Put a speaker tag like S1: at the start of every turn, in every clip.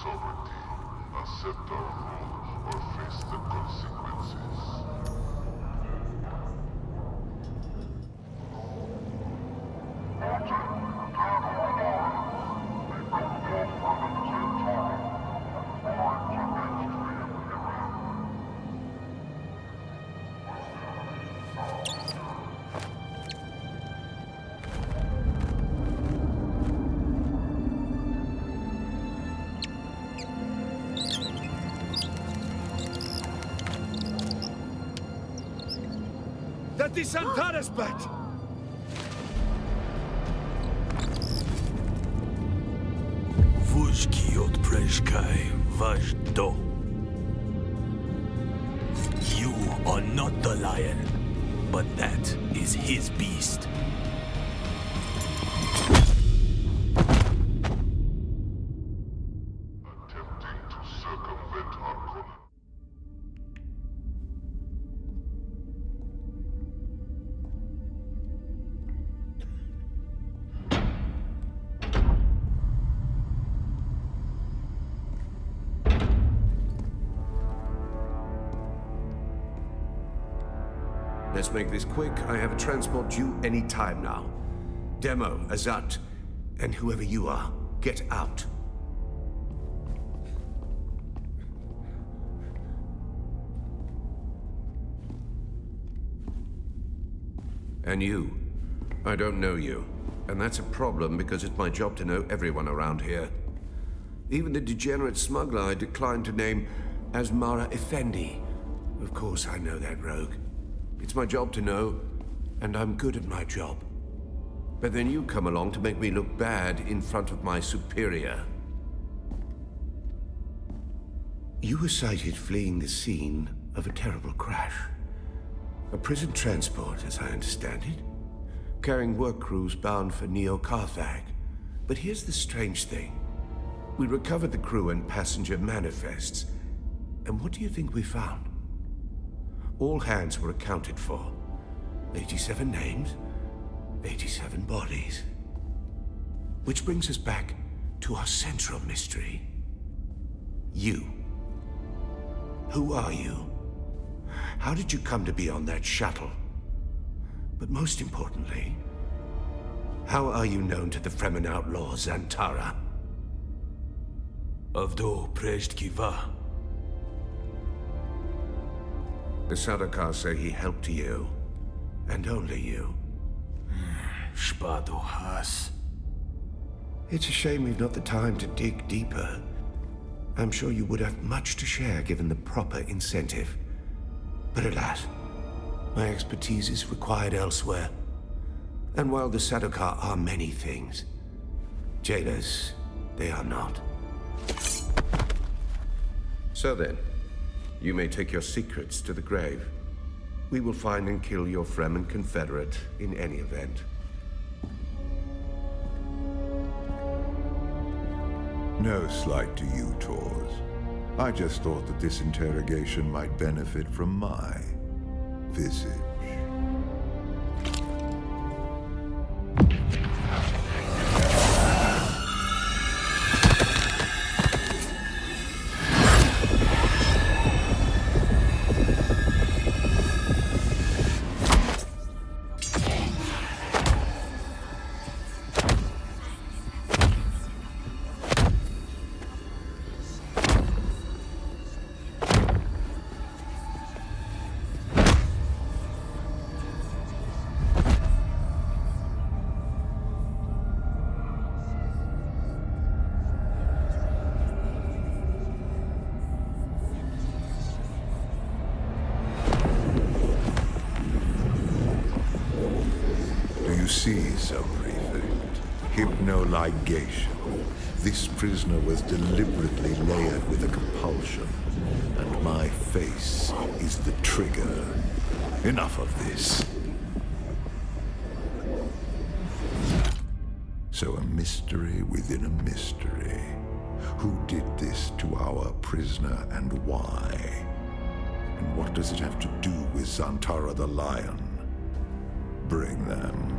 S1: sovereignty, accept our rule, or face the consequences.
S2: That is Antara's bat!
S3: Вузки от Прежкай, ваш до. You are not the lion, but that is his beast.
S1: Attempting to circumvent our common.
S4: Let's make this quick. I have a transport due any time now. Demo, Azat, and whoever you are, get out. And you. I don't know you. And that's a problem because it's my job to know everyone around here. Even the degenerate smuggler I declined to name Asmara Effendi. Of course I know that rogue. It's my job to know, and I'm good at my job. But then you come along to make me look bad in front of my superior. You were sighted fleeing the scene of a terrible crash. A prison transport, as I understand it, carrying work crews bound for Neo-Carthag. But here's the strange thing. We recovered the crew and passenger manifests, and what do you think we found? All hands were accounted for. 87 names, 87 bodies. Which brings us back to our central mystery. You. Who are you? How did you come to be on that shuttle? But most importantly, how are you known to the Fremen outlaw Zantara?
S3: Avdo Prejtkiva.
S4: The Sardaukar say he helped you, and only you.
S3: Shpado Has.
S4: It's a shame we've not the time to dig deeper. I'm sure you would have much to share given the proper incentive. But alas, my expertise is required elsewhere. And while the Sardaukar are many things, jailers, they are not. So then, you may take your secrets to the grave. We will find and kill your Fremen confederate in any event.
S5: No slight to you, Tors. I just thought that this interrogation might benefit from my visage. See, Sub-Prefect. Hypnoligation. This prisoner was deliberately layered with a compulsion, and my face is the trigger. Enough of this. So a mystery within a mystery. Who did this to our prisoner and why? And what does it have to do with Zantara the Lion? Bring them.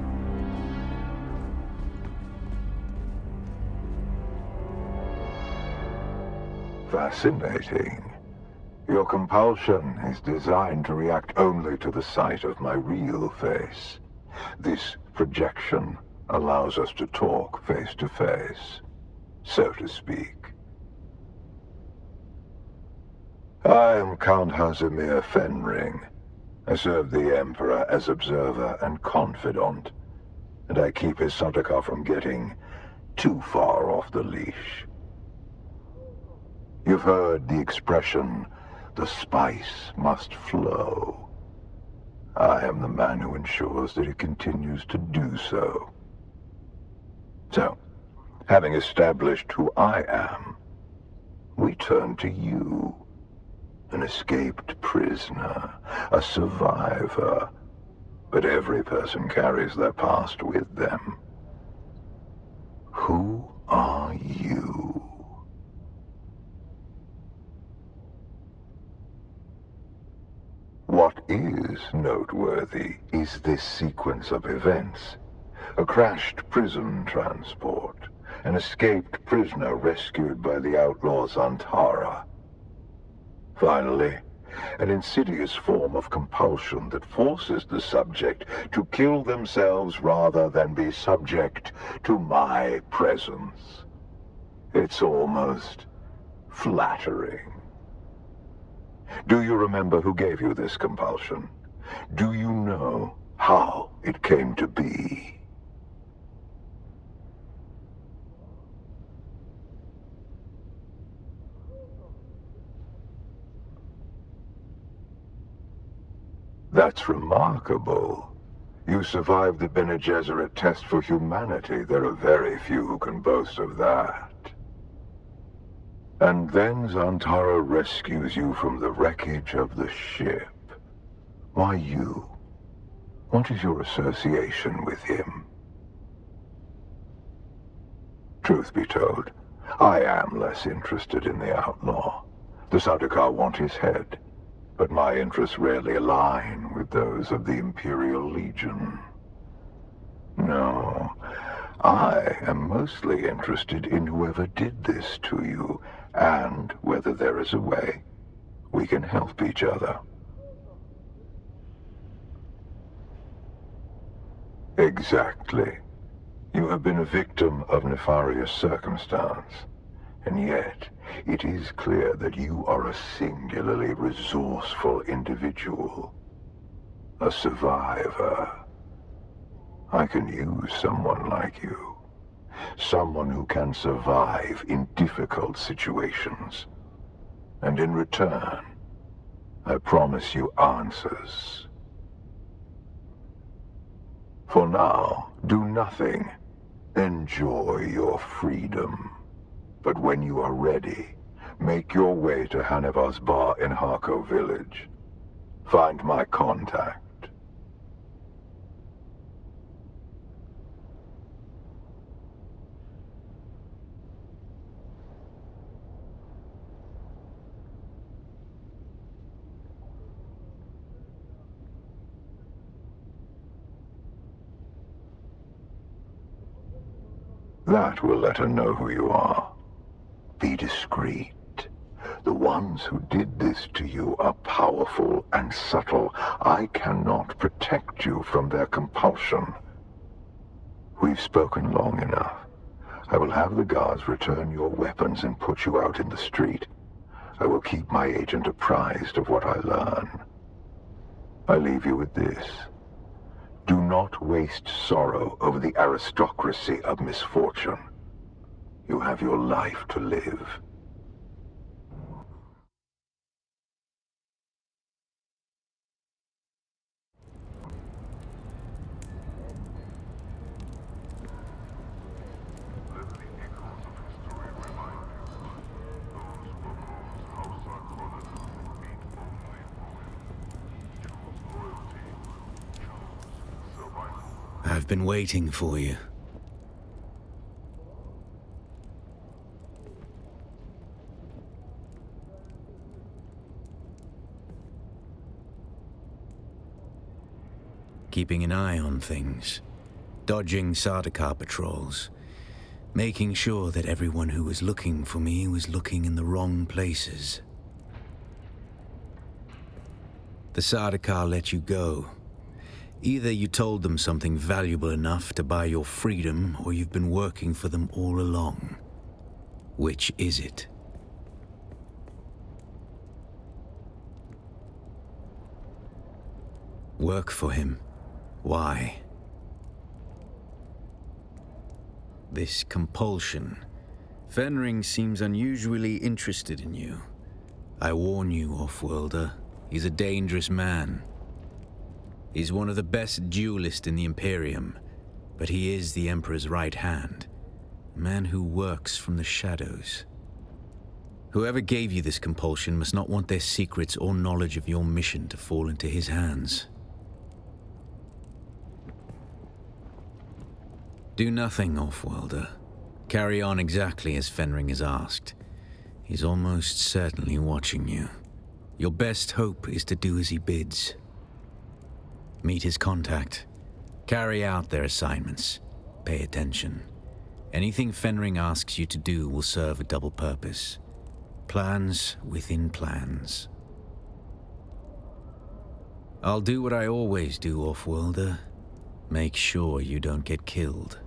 S5: Fascinating. Your compulsion is designed to react only to the sight of my real face. This projection allows us to talk face to face, so to speak. I am Count Hazimir Fenring. I serve the Emperor as observer and confidant, and I keep his Sardaukar from getting too far off the leash. You've heard the expression, the spice must flow. I am the man who ensures that it continues to do so. So, having established who I am, we turn to you. An escaped prisoner, a survivor. But every person carries their past with them. Who are you? What is noteworthy is this sequence of events. A crashed prison transport, an escaped prisoner rescued by the outlaw Zantara. Finally, an insidious form of compulsion that forces the subject to kill themselves rather than be subject to my presence. It's almost flattering. Do you remember who gave you this compulsion? Do you know how it came to be? That's remarkable. You survived the Bene Gesserit test for humanity. There are very few who can boast of that. And then Zantara rescues you from the wreckage of the ship. Why you? What is your association with him? Truth be told, I am less interested in the outlaw. The Sardaukar want his head, but my interests rarely align with those of the Imperial Legion. No, I am mostly interested in whoever did this to you, and whether there is a way we can help each other. Exactly. You have been a victim of nefarious circumstance, and yet it is clear that you are a singularly resourceful individual, a survivor. I can use someone like you, someone who can survive in difficult situations, and in return, I promise you answers. For now, do nothing. Enjoy your freedom. But when you are ready, make your way to Hanevar's bar in Harko village. Find my contact. That will let her know who you are. Be discreet. The ones who did this to you are powerful and subtle. I cannot protect you from their compulsion. We've spoken long enough. I will have the guards return your weapons and put you out in the street. I will keep my agent apprised of what I learn. I leave you with this. Do not waste sorrow over the aristocracy of misfortune. You have your life to live.
S3: I've been waiting for you. Keeping an eye on things. Dodging Sardaukar patrols. making sure that everyone who was looking for me was looking in the wrong places. The Sardaukar let you go. Either you told them something valuable enough to buy your freedom, or you've been working for them all along. Which is it? Work for him. Why? This compulsion. Fenring seems unusually interested in you. I warn you, Offworlder. He's a dangerous man. He's one of the best duelists in the Imperium, but he is the Emperor's right hand. A man who works from the shadows. Whoever gave you this compulsion must not want their secrets or knowledge of your mission to fall into his hands. Do nothing, Offworlder. Carry on exactly as Fenring has asked. He's almost certainly watching you. Your best hope is to do as he bids. Meet his contact. Carry out their assignments. Pay attention. Anything Fenring asks you to do will serve a double purpose. Plans within plans. I'll do what I always do, Offworlder. Make sure you don't get killed.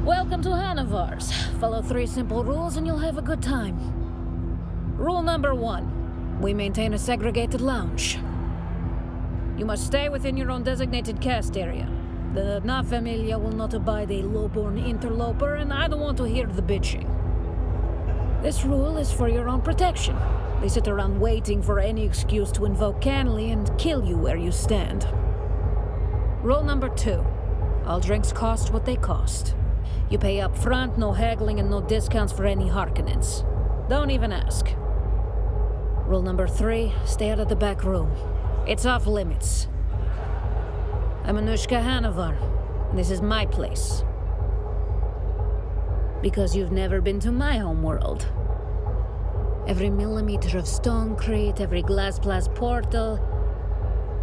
S2: Welcome to Hannivar's. Follow 3 simple rules and you'll have a good time. Rule number 1. We maintain a segregated lounge. You must stay within your own designated cast area. The Na Familia will not abide a low-born interloper, and I don't want to hear the bitching. This rule is for your own protection. They sit around waiting for any excuse to invoke Canley and kill you where you stand. Rule number 2. All drinks cost what they cost. You pay up front, no haggling and no discounts for any Harkonnens. Don't even ask. Rule number 3, stay out of the back room. It's off limits. I'm Anushka Hannivar, and this is my place. Because you've never been to my homeworld. Every millimeter of stonecrete, every glass portal,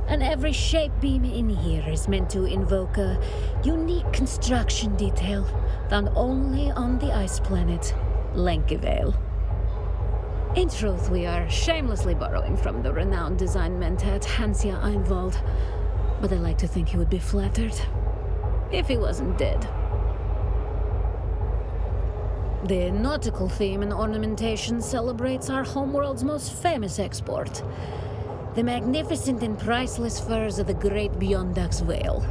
S2: and every shape beam in here is meant to invoke a unique construction detail found only on the ice planet, Lenkivale. In truth, we are shamelessly borrowing from the renowned design mentat Hansia Einwald, but I like to think he would be flattered if he wasn't dead. The nautical theme and ornamentation celebrates our homeworld's most famous export, the magnificent and priceless furs of the great Beyondak's whale,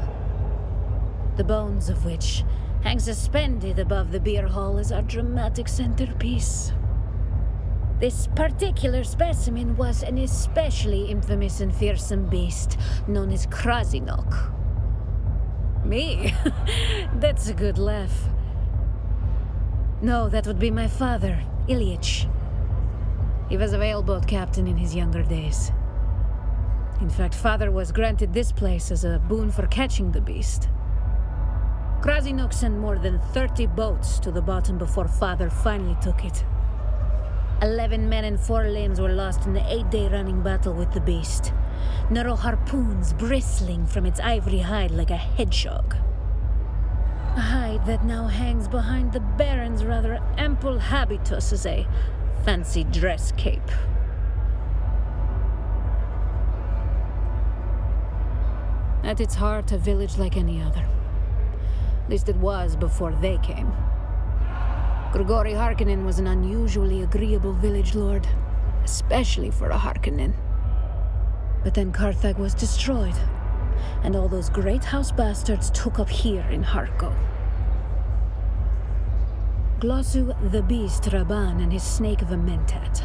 S2: the bones of which hang suspended above the beer hall as our dramatic centerpiece. This particular specimen was an especially infamous and fearsome beast known as Krasinok. Me? That's a good laugh. No, that would be my father, Ilyich. He was a whaleboat captain in his younger days. In fact, father was granted this place as a boon for catching the beast. Krasinok sent more than 30 boats to the bottom before father finally took it. 11 men and 4 limbs were lost in the 8-day running battle with the beast. Narrow harpoons bristling from its ivory hide like a hedgehog. A hide that now hangs behind the Baron's rather ample habitus as a fancy dress cape. At its heart, a village like any other. At least it was before they came. Grigori Harkonnen was an unusually agreeable village lord, especially for a Harkonnen. But then Carthag was destroyed, and all those great house bastards took up here in Harko. Glossu the Beast Raban and his snake of a mentat.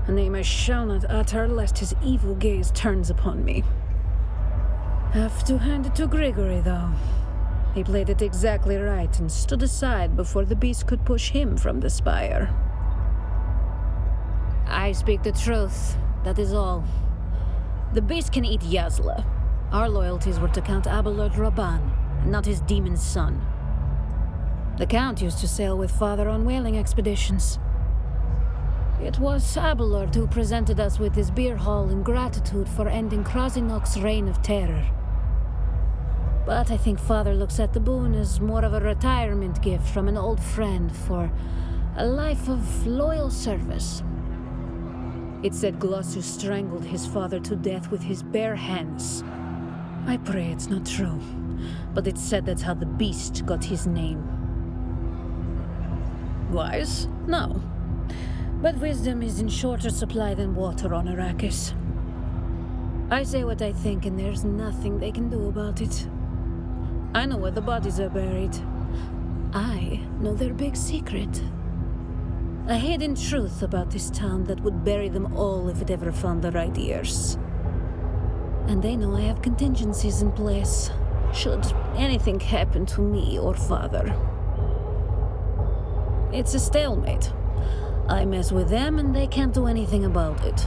S2: A name I shall not utter lest his evil gaze turns upon me. Have to hand it to Grigory, though. He played it exactly right and stood aside before the beast could push him from the spire. I speak the truth, that is all. The beast can eat Yazla. Our loyalties were to Count Abelard Raban, not his demon son. The Count used to sail with Father on whaling expeditions. It was Abelard who presented us with his beer hall in gratitude for ending Krasinok's reign of terror. But I think Father looks at the boon as more of a retirement gift from an old friend for a life of loyal service. It said Glossu strangled his father to death with his bare hands. I pray it's not true, but it said that's how the beast got his name. Wise? No. But wisdom is in shorter supply than water on Arrakis. I say what I think, and there's nothing they can do about it. I know where the bodies are buried. I know their big secret. A hidden truth about this town that would bury them all if it ever found the right ears. And they know I have contingencies in place, should anything happen to me or Father. It's a stalemate. I mess with them and they can't do anything about it.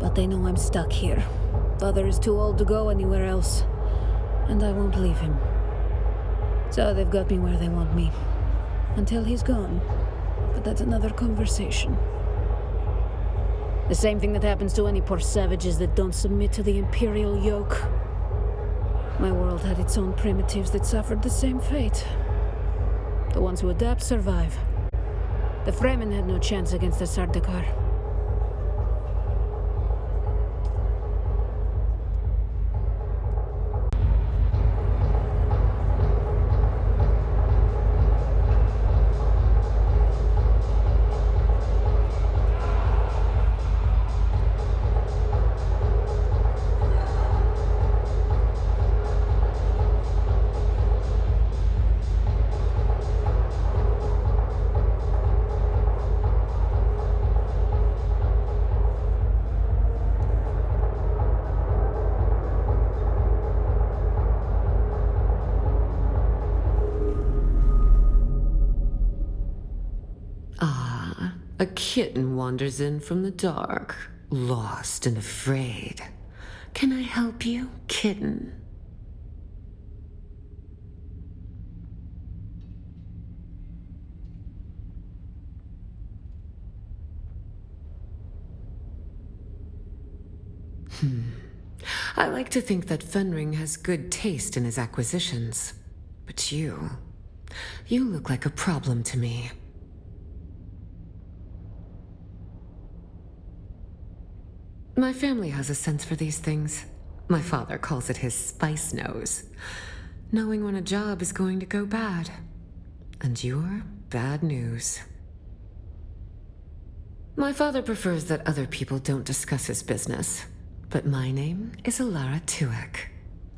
S2: But they know I'm stuck here. Father is too old to go anywhere else, and I won't leave him. So they've got me where they want me. Until he's gone. But that's another conversation. The same thing that happens to any poor savages that don't submit to the Imperial yoke. My world had its own primitives that suffered the same fate. The ones who adapt survive. The Fremen had no chance against the Sardaukar.
S6: A kitten wanders in from the dark, lost and afraid. Can I help you, kitten? I like to think that Fenring has good taste in his acquisitions. But you look like a problem to me. My family has a sense for these things. My father calls it his spice nose. Knowing when a job is going to go bad. And you're bad news. My father prefers that other people don't discuss his business. But my name is Alara Tuek.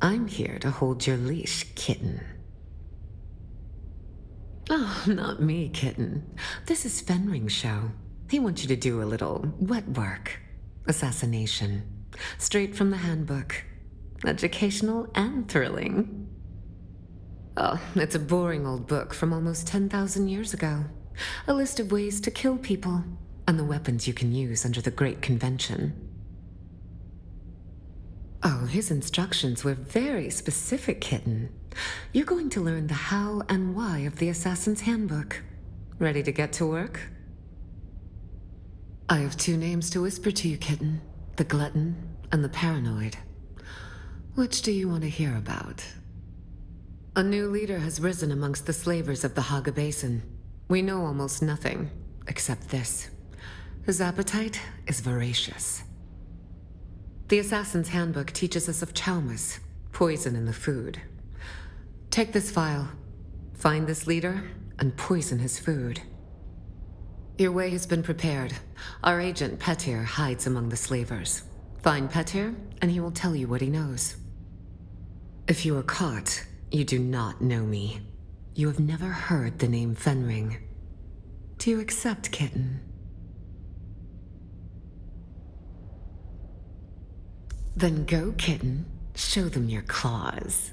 S6: I'm here to hold your leash, kitten. Oh, not me, kitten. This is Fenring's show. He wants you to do a little wet work. Assassination. Straight from the handbook. Educational and thrilling. Oh, it's a boring old book from almost 10,000 years ago. A list of ways to kill people, and the weapons you can use under the Great Convention. Oh, his instructions were very specific, kitten. You're going to learn the how and why of the Assassin's Handbook. Ready to get to work? I have two names to whisper to you, kitten. The Glutton and the Paranoid. Which do you want to hear about? A new leader has risen amongst the slavers of the Haga Basin. We know almost nothing, except this. His appetite is voracious. The Assassin's Handbook teaches us of chaumas, poison in the food. Take this file, find this leader, and poison his food. Your way has been prepared. Our agent, Petir, hides among the slavers. Find Petir, and he will tell you what he knows. If you are caught, you do not know me. You have never heard the name Fenring. Do you accept, kitten? Then go, kitten. Show them your claws.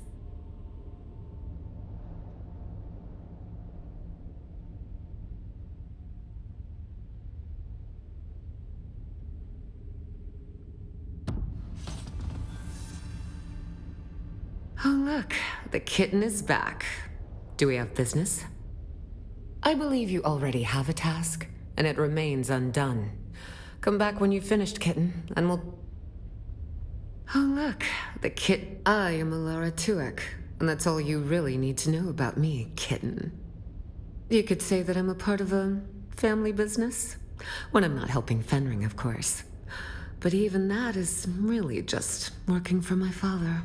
S6: Oh, look. The kitten is back. Do we have business? I believe you already have a task, and it remains undone. Come back when you've finished, kitten, and we'll... Oh, look. I am Alara Tuek, and that's all you really need to know about me, kitten. You could say that I'm a part of a family business. When I'm not helping Fenring, of course. But even that is really just working for my father.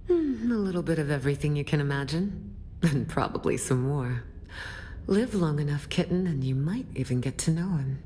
S6: A little bit of everything you can imagine. And probably some more. Live long enough, kitten, and you might even get to know him.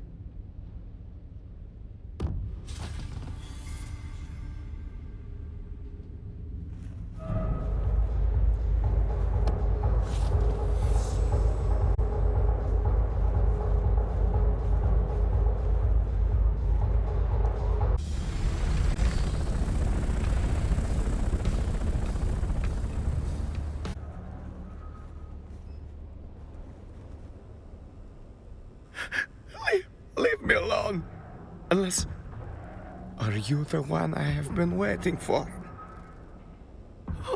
S7: Leave me alone. Unless... Are you the one I have been waiting for?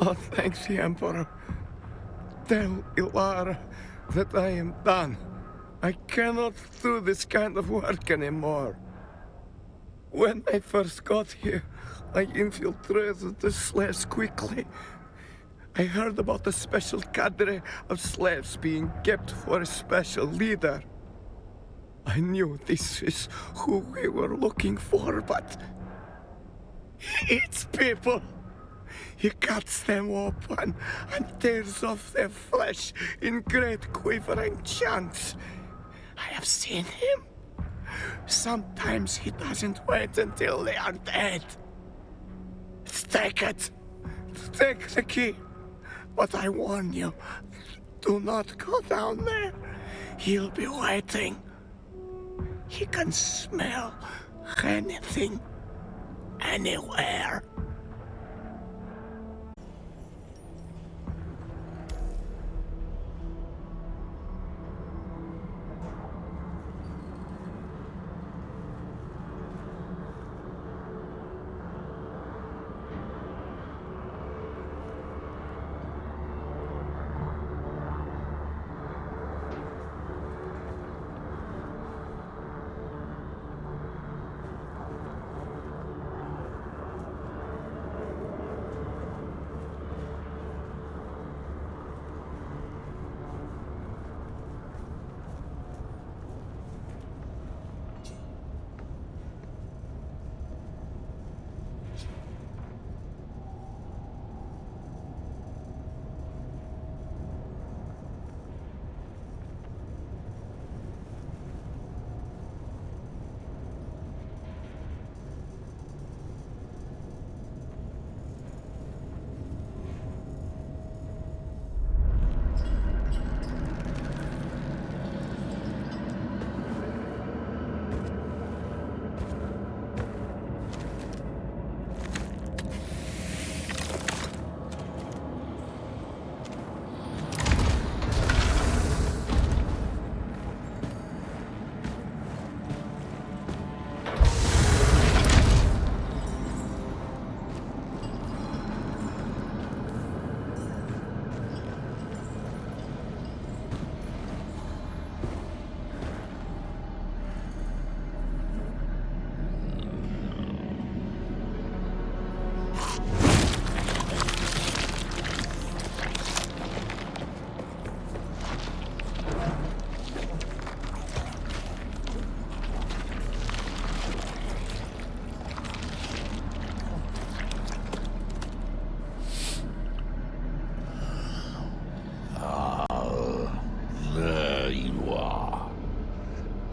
S7: Oh, thanks, the Emperor. Tell Ilara that I am done. I cannot do this kind of work anymore. When I first got here, I infiltrated the slaves quickly. I heard about a special cadre of slaves being kept for a special leader. I knew this is who we were looking for, but... He eats people! He cuts them open and tears off their flesh in great quivering chunks. I have seen him. Sometimes he doesn't wait until they are dead. Take it. Take the key. But I warn you, do not go down there. He'll be waiting. He can smell anything, anywhere.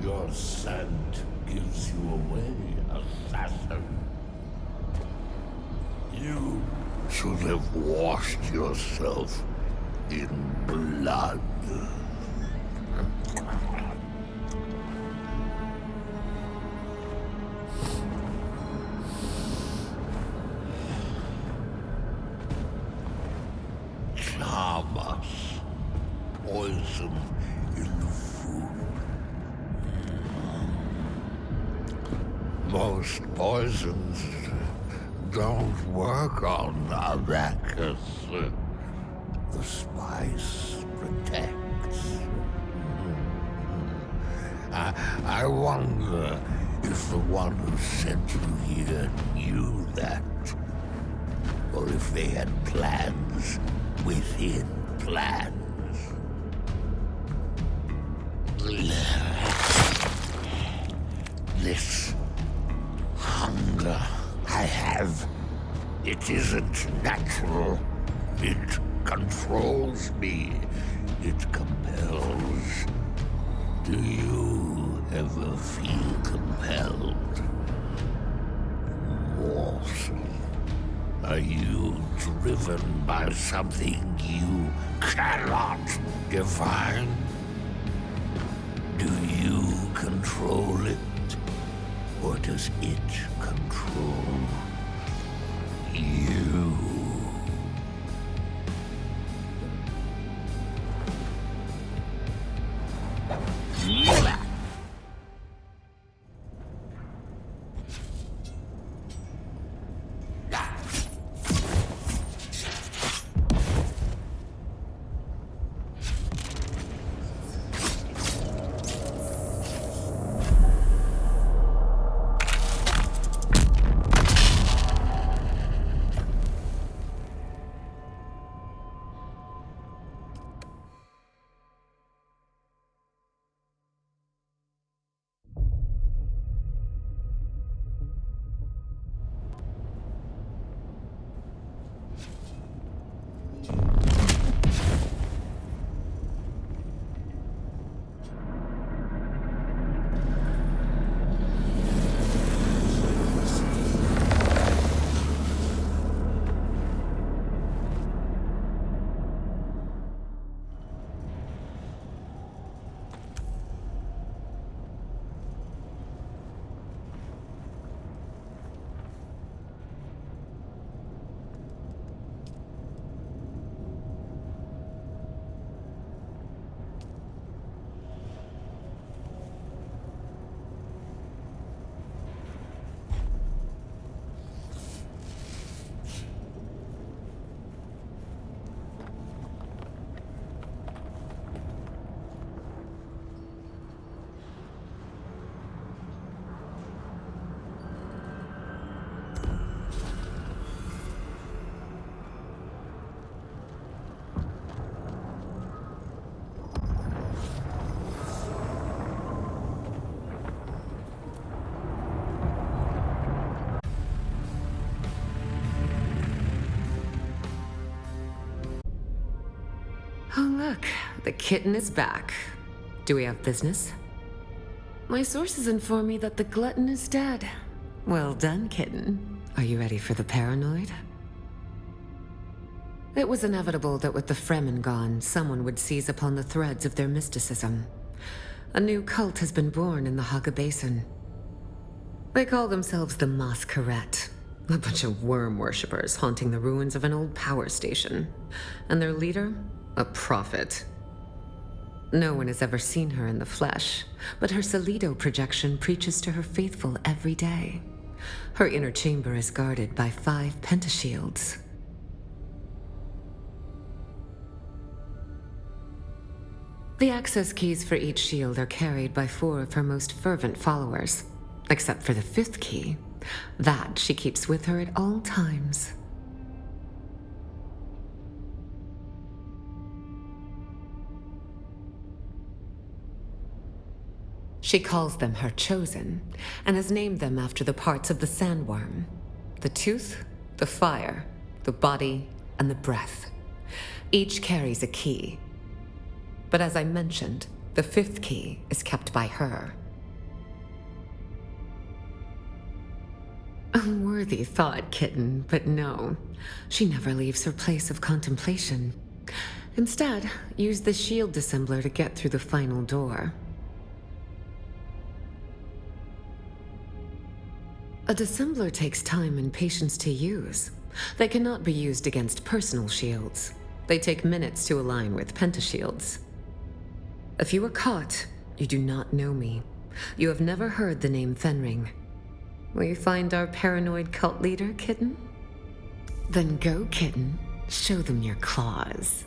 S1: Your scent gives you away, assassin. You should have washed yourself
S5: in blood. Thomas, poison in the food. Most poisons don't work on Arrakis. The spice protects. I wonder if the one who sent you here knew that. Or if they had plans within plans. This hunger I have, it isn't natural. It controls me. It compels. Do you ever feel compelled? More so. Are you driven by something you cannot define? Do you control it? Or does it control you?
S6: Oh, look, the kitten is back. Do we have business? My sources inform me that the glutton is dead. Well done, kitten. Are you ready for the paranoid? It was inevitable that with the Fremen gone, someone would seize upon the threads of their mysticism. A new cult has been born in the Haga Basin. They call themselves the Masquerette. A bunch of worm worshippers haunting the ruins of an old power station. And their leader? A prophet. No one has ever seen her in the flesh, but her Solido projection preaches to her faithful every day. Her inner chamber is guarded by 5 pentashields. The access keys for each shield are carried by 4 of her most fervent followers, except for the 5th key. That she keeps with her at all times. She calls them her chosen, and has named them after the parts of the sandworm. The tooth, the fire, the body, and the breath. Each carries a key. But as I mentioned, the 5th key is kept by her. A worthy thought, kitten, but no. She never leaves her place of contemplation. Instead, use the shield dissembler to get through the final door. A dissembler takes time and patience to use. They cannot be used against personal shields. They take minutes to align with pentashields. If you are caught, you do not know me. You have never heard the name Fenring. Will you find our paranoid cult leader, Kitten? Then go, Kitten. Show them your claws.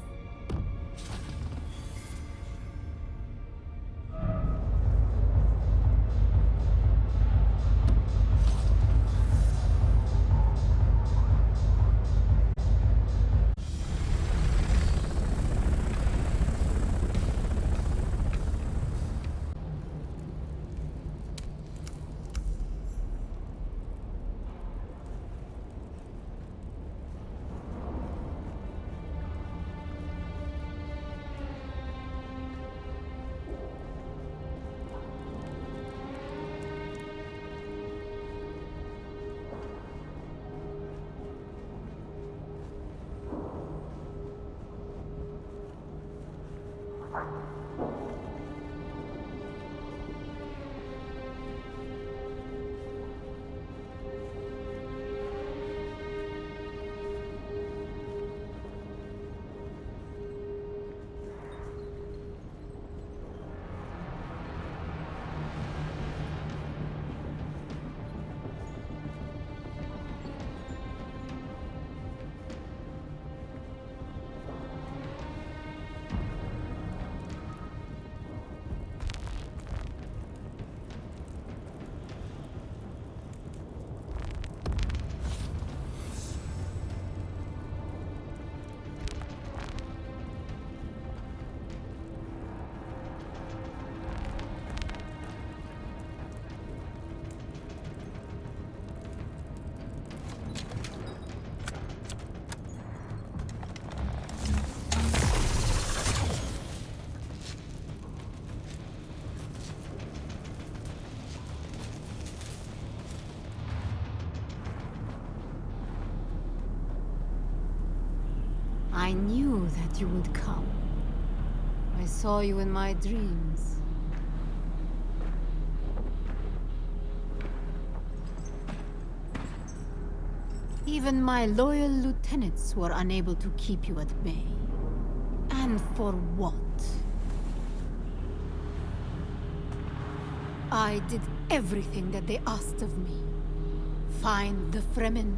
S2: I knew that you would come. I saw you in my dreams. Even my loyal lieutenants were unable to keep you at bay. And for what? I did everything that they asked of me. Find the Fremen.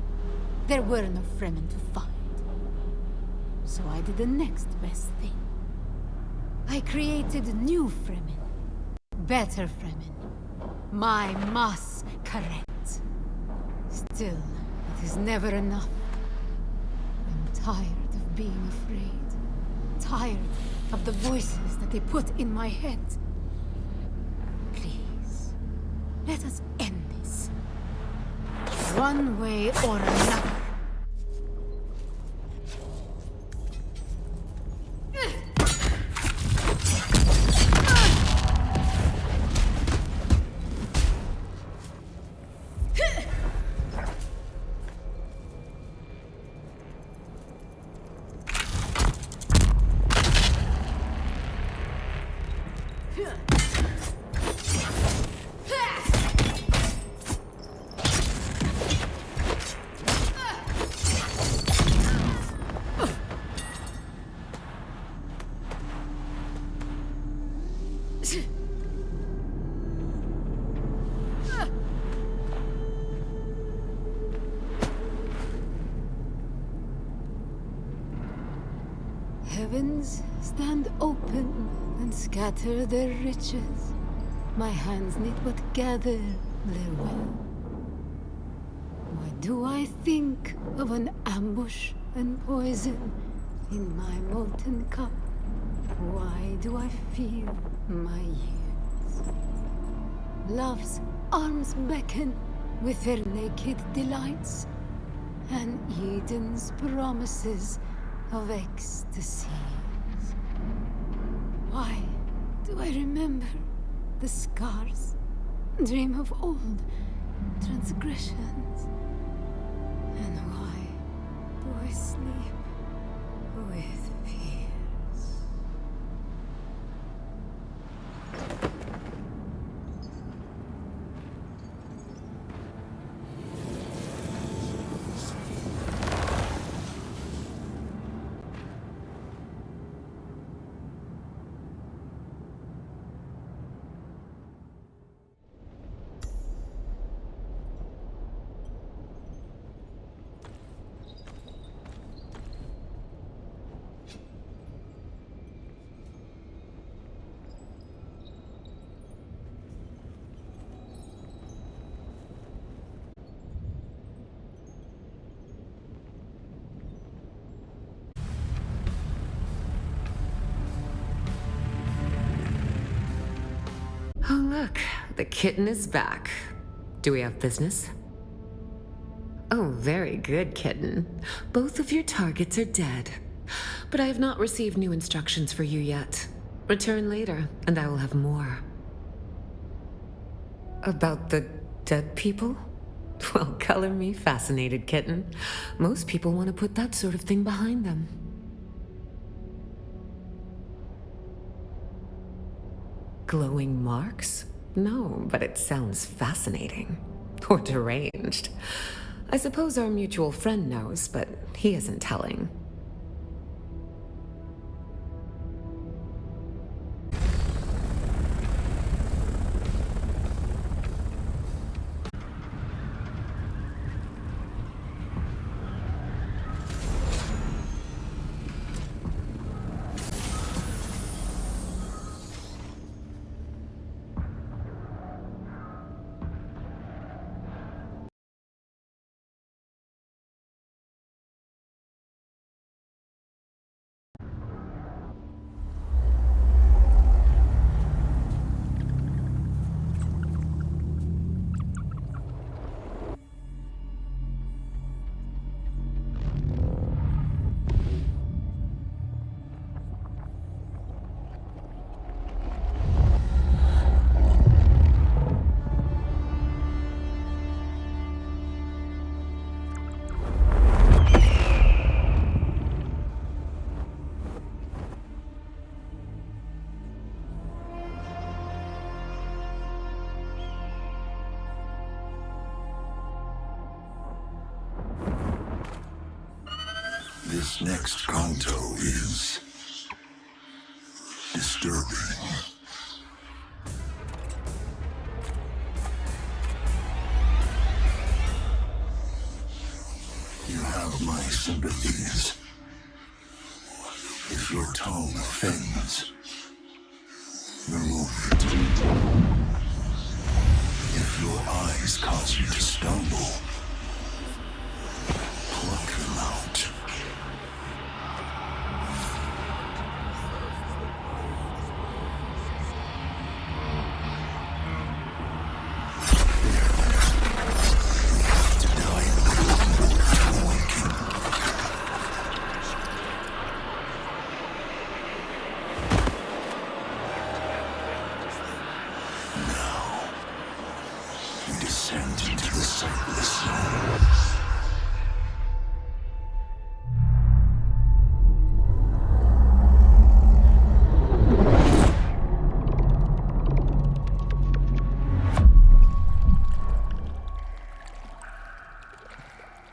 S2: There were no Fremen to find. So I did the next best thing. I created new Fremen. Better Fremen. My mass correct. Still, it is never enough. I'm tired of being afraid. Tired of the voices that they put in my head. Please, let us end this. One way or another. Heavens stand open and scatter their riches. My hands need but gather their will. Why do I think of an ambush and poison in my molten cup? Why do I feel my years? Love's arms beckon with their naked delights, and Eden's promises of ecstasies. Why do I remember the scars, dream of old transgressions? And why do I sleep with fears?
S6: look, the kitten is back. Do we have business? Oh, very good, kitten. Both of your targets are dead. But I have not received new instructions for you yet. Return later, and I will have more. About the dead people? Well, color me fascinated, kitten. Most people want to put that sort of thing behind them. Glowing marks? No, but it sounds fascinating. Or deranged. I suppose our mutual friend knows, but he isn't telling.
S5: This next canto is disturbing. You have my sympathies. If your tongue offends, remove it. If your eyes cause you to stumble, pluck them out. Descend into the sightless zone.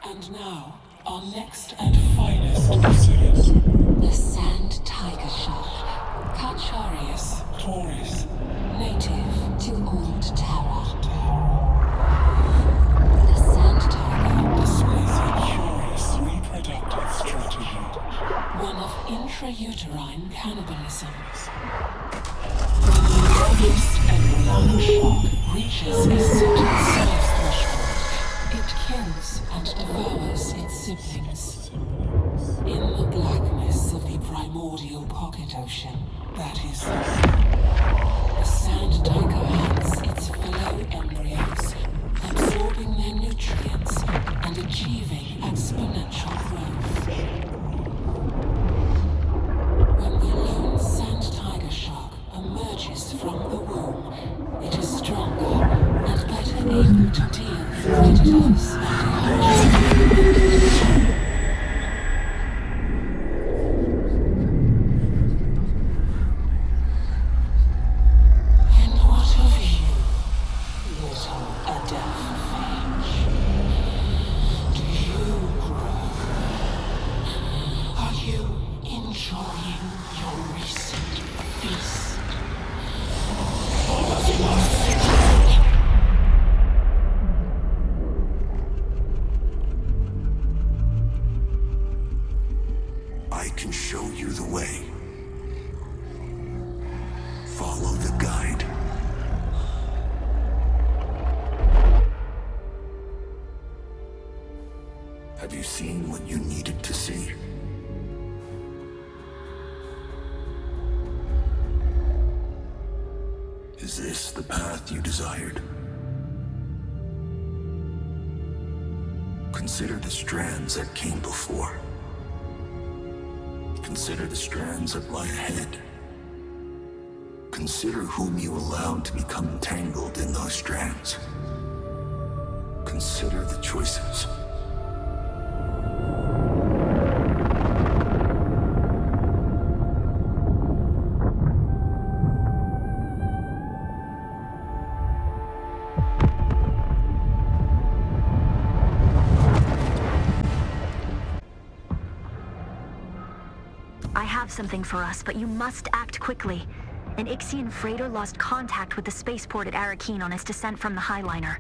S8: And now, our next and finest series.
S2: The Sand Tiger Shark.
S8: Cacharius Taurus.
S2: Native to Old Terra.
S8: Displays a curious reproductive strategy. One of intrauterine cannibalism. When the largest embryonic shark reaches a certain size threshold, it kills and devours its siblings. In the blackness of the primordial pocket ocean, that is the sand tiger hunts its fellow embryos, absorbing their nutrients and achieving exponential growth. When the lone sand tiger shark emerges from the womb, it is stronger and better able to deal with predators and And what of you, little Adelphage? Do you grow? Are you enjoying your recent feast?
S5: I can show you the way. Follow the guide. Have you seen what you needed to see? Is this the path you desired? Consider the strands that came before. Consider the strands that lie ahead. Consider whom you allowed to become entangled in those strands. Consider the choices.
S9: I have something for us, but you must act quickly. An Ixian freighter lost contact with the spaceport at Arakeen on its descent from the Highliner.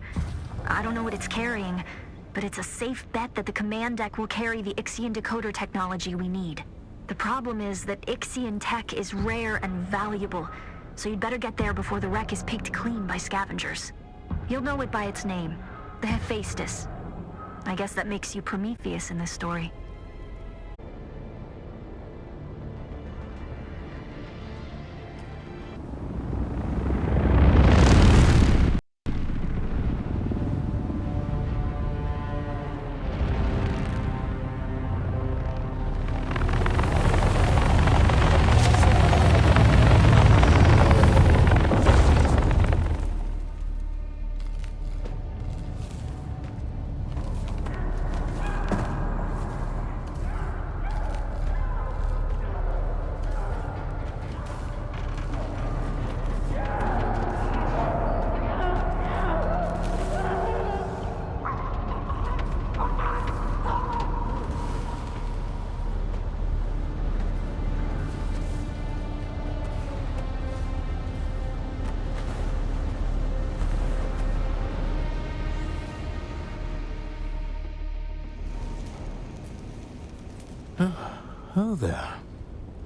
S9: I don't know what it's carrying, but it's a safe bet that the command deck will carry the Ixian decoder technology we need. The problem is that Ixian tech is rare and valuable, so you'd better get there before the wreck is picked clean by scavengers. You'll know it by its name, the Hephaestus. I guess that makes you Prometheus in this story.
S3: Oh there.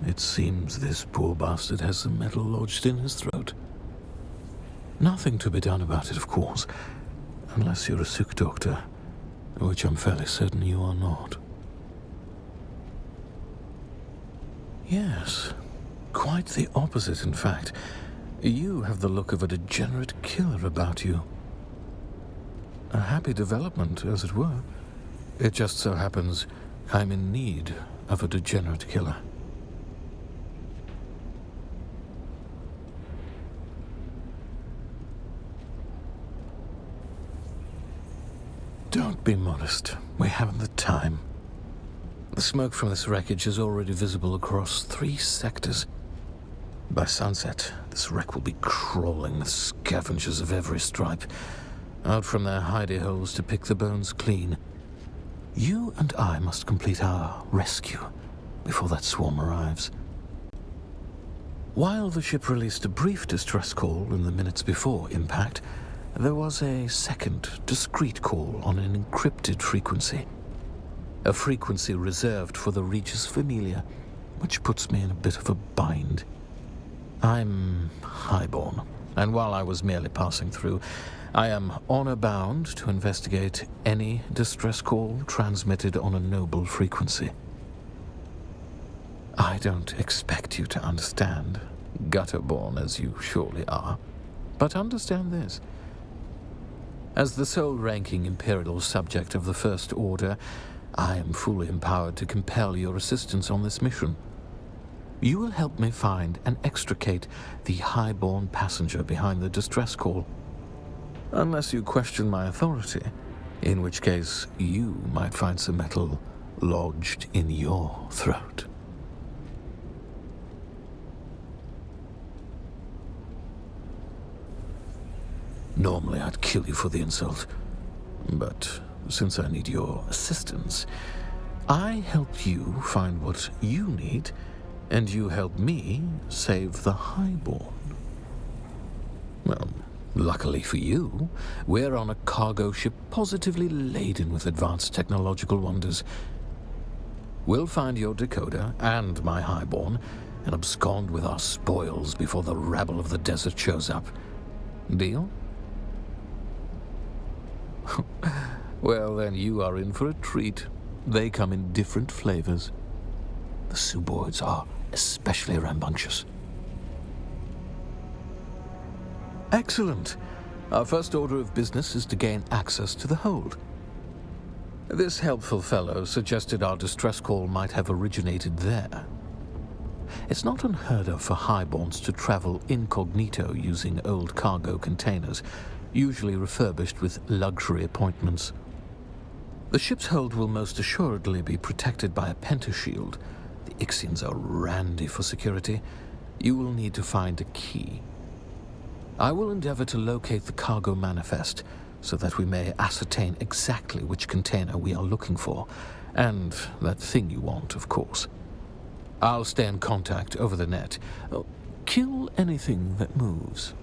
S3: It seems this poor bastard has some metal lodged in his throat. Nothing to be done about it, of course, unless you're a sick doctor, which I'm fairly certain you are not. Yes, quite the opposite, in fact. You have the look of a degenerate killer about you. A happy development, as it were. It just so happens I'm in need of a degenerate killer. Don't be modest. We haven't the time. The smoke from this wreckage is already visible across 3 sectors. By sunset, this wreck will be crawling with scavengers of every stripe, out from their hidey holes to pick the bones clean. You and I must complete our rescue before that swarm arrives. While the ship released a brief distress call in the minutes before impact, there was a second, discreet call on an encrypted frequency. A frequency reserved for the Regis Familia, which puts me in a bit of a bind. I'm highborn, and while I was merely passing through, I am honor-bound to investigate any distress call transmitted on a noble frequency. I don't expect you to understand, gutter-born as you surely are, but understand this. As the sole-ranking Imperial subject of the First Order, I am fully empowered to compel your assistance on this mission. You will help me find and extricate the highborn passenger behind the distress call. Unless you question my authority, in which case you might find some metal lodged in your throat. Normally I'd kill you for the insult, but since I need your assistance, I help you find what you need, and you help me save the highborn. Well, luckily for you, we're on a cargo ship positively laden with advanced technological wonders. We'll find your decoder and my highborn and abscond with our spoils before the rabble of the desert shows up. Deal? Well, then you are in for a treat. They come in different flavors. The Suboids are especially rambunctious.
S10: Excellent. Our first order of business is to gain access to the hold. This helpful fellow suggested our distress call might have originated there. It's not unheard of for highborns to travel incognito using old cargo containers, usually refurbished with luxury appointments. The ship's hold will most assuredly be protected by a pentashield. The Ixians are randy for security. You will need to find a key. I will endeavor to locate the cargo manifest so that we may ascertain exactly which container we are looking for, and that thing you want, of course. I'll stay in contact over the net. Kill anything that moves.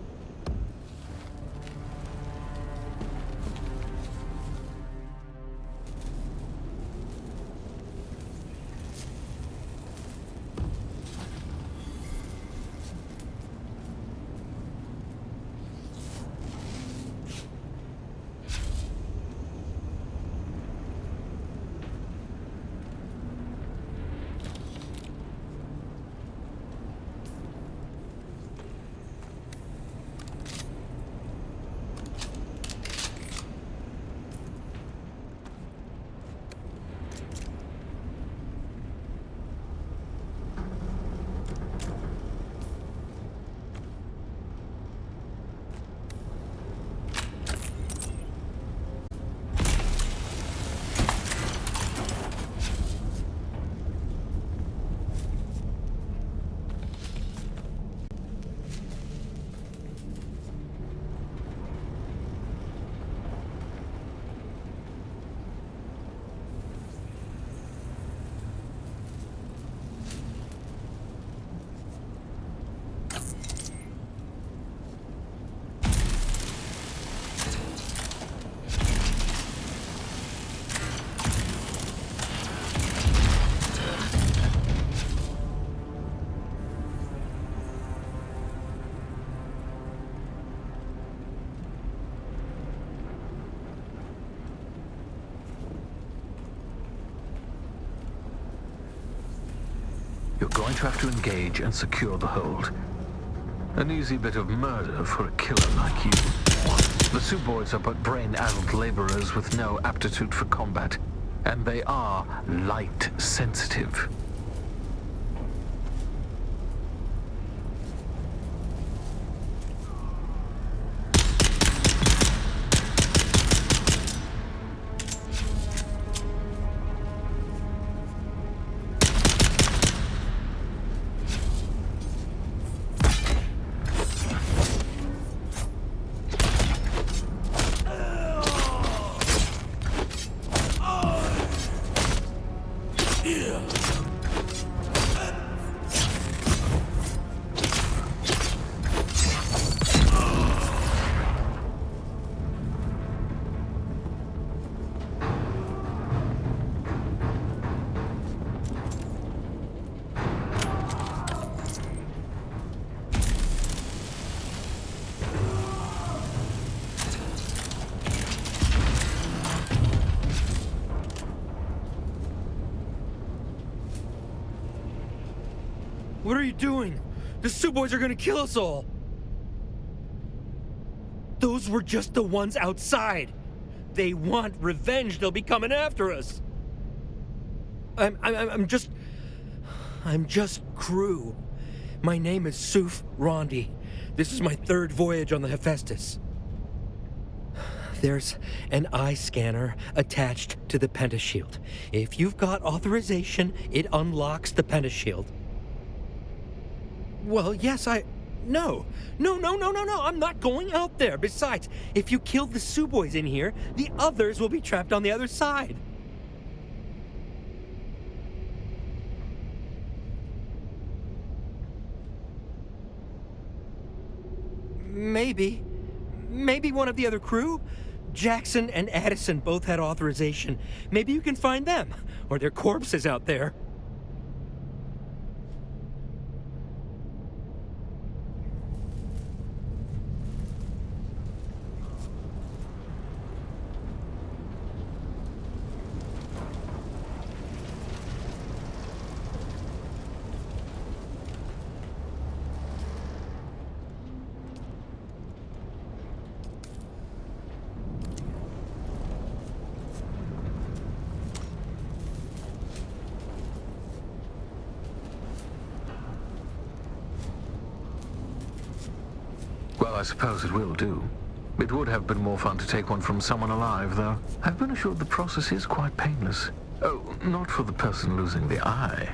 S10: You're going to have to engage and secure the hold. An easy bit of murder for a killer like you. The Suboids are but brain-addled laborers with no aptitude for combat, and they are light-sensitive.
S11: What are you doing? The Suboids are gonna kill us all! Those were just the ones outside! They want revenge, they'll be coming after us! I'm just crew. My name is Suf Rondi. This is my third voyage on the Hephaestus. There's an eye scanner attached to the pentashield. If you've got authorization, it unlocks the pentashield. Well, yes, No, I'm not going out there. Besides, if you kill the Suboids in here, the others will be trapped on the other side. Maybe one of the other crew? Jackson and Addison both had authorization. Maybe you can find them, or their corpses out there.
S10: I suppose it will do. It would have been more fun to take one from someone alive, though. I've been assured the process is quite painless. Oh, not for the person losing the eye.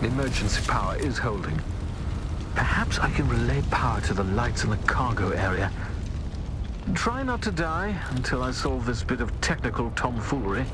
S10: Emergency power is holding. Perhaps I can relay power to the lights in the cargo area. Try not to die until I solve this bit of technical tomfoolery.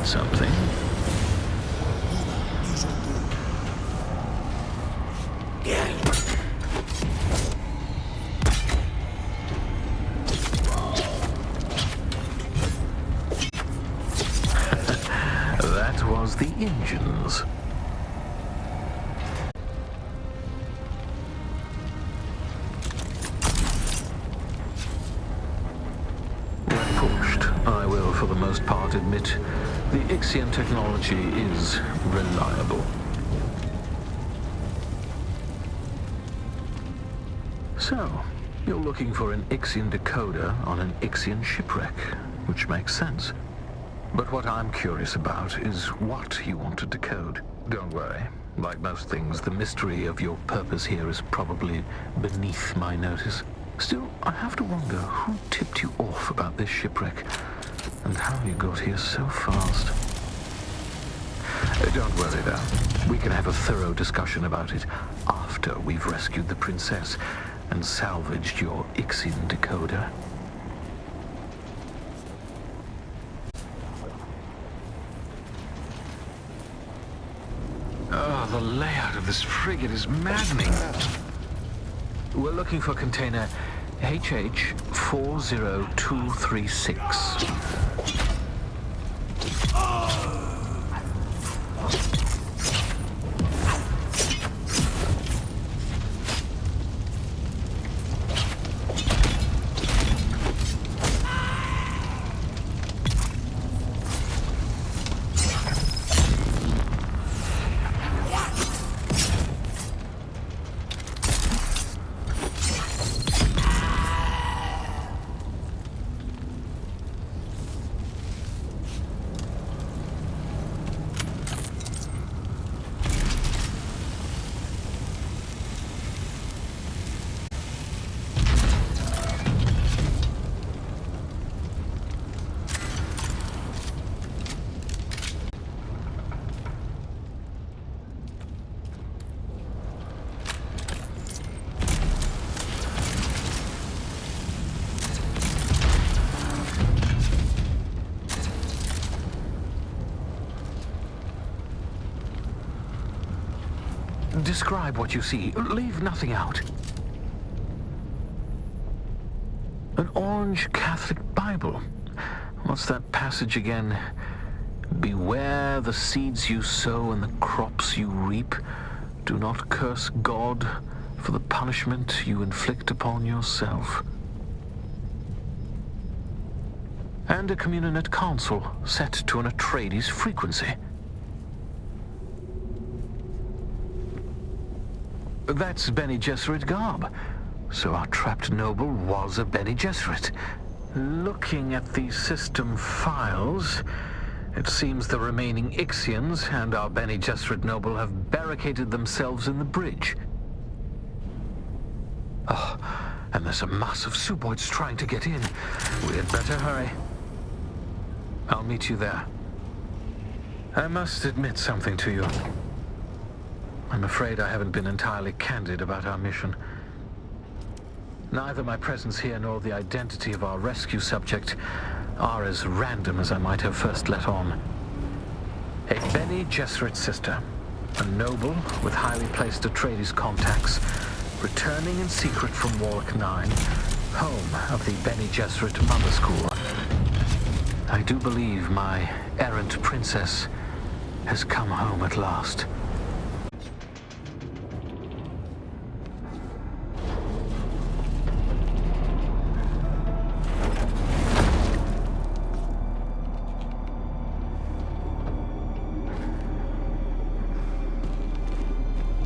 S10: Something. That was the engines. When pushed, I will, for the most part, admit the Ixian technology is reliable. So, you're looking for an Ixian decoder on an Ixian shipwreck, which makes sense. But what I'm curious about is what you want to decode. Don't worry. Like most things, the mystery of your purpose here is probably beneath my notice. Still, I have to wonder who tipped you off about this shipwreck and how you got here so fast. Don't worry, though. We can have a thorough discussion about it after we've rescued the princess and salvaged your Ixian decoder. Oh, the layout of this frigate is maddening. We're looking for container HH40236. Describe what you see. Leave nothing out. An orange Catholic Bible. What's that passage again? Beware the seeds you sow and the crops you reap. Do not curse God for the punishment you inflict upon yourself. And a Communinet console set to an Atreides frequency. That's Bene Gesserit garb. So our trapped noble was a Bene Gesserit. Looking at the system files, it seems the remaining Ixians and our Bene Gesserit noble have barricaded themselves in the bridge. Oh, and there's a mass of Suboids trying to get in. We had better hurry. I'll meet you there. I must admit something to you. I'm afraid I haven't been entirely candid about our mission. Neither my presence here nor the identity of our rescue subject are as random as I might have first let on. A Bene Gesserit sister, a noble with highly placed Atreides contacts, returning in secret from Warwick 9, home of the Bene Gesserit Mother School. I do believe my errant princess has come home at last.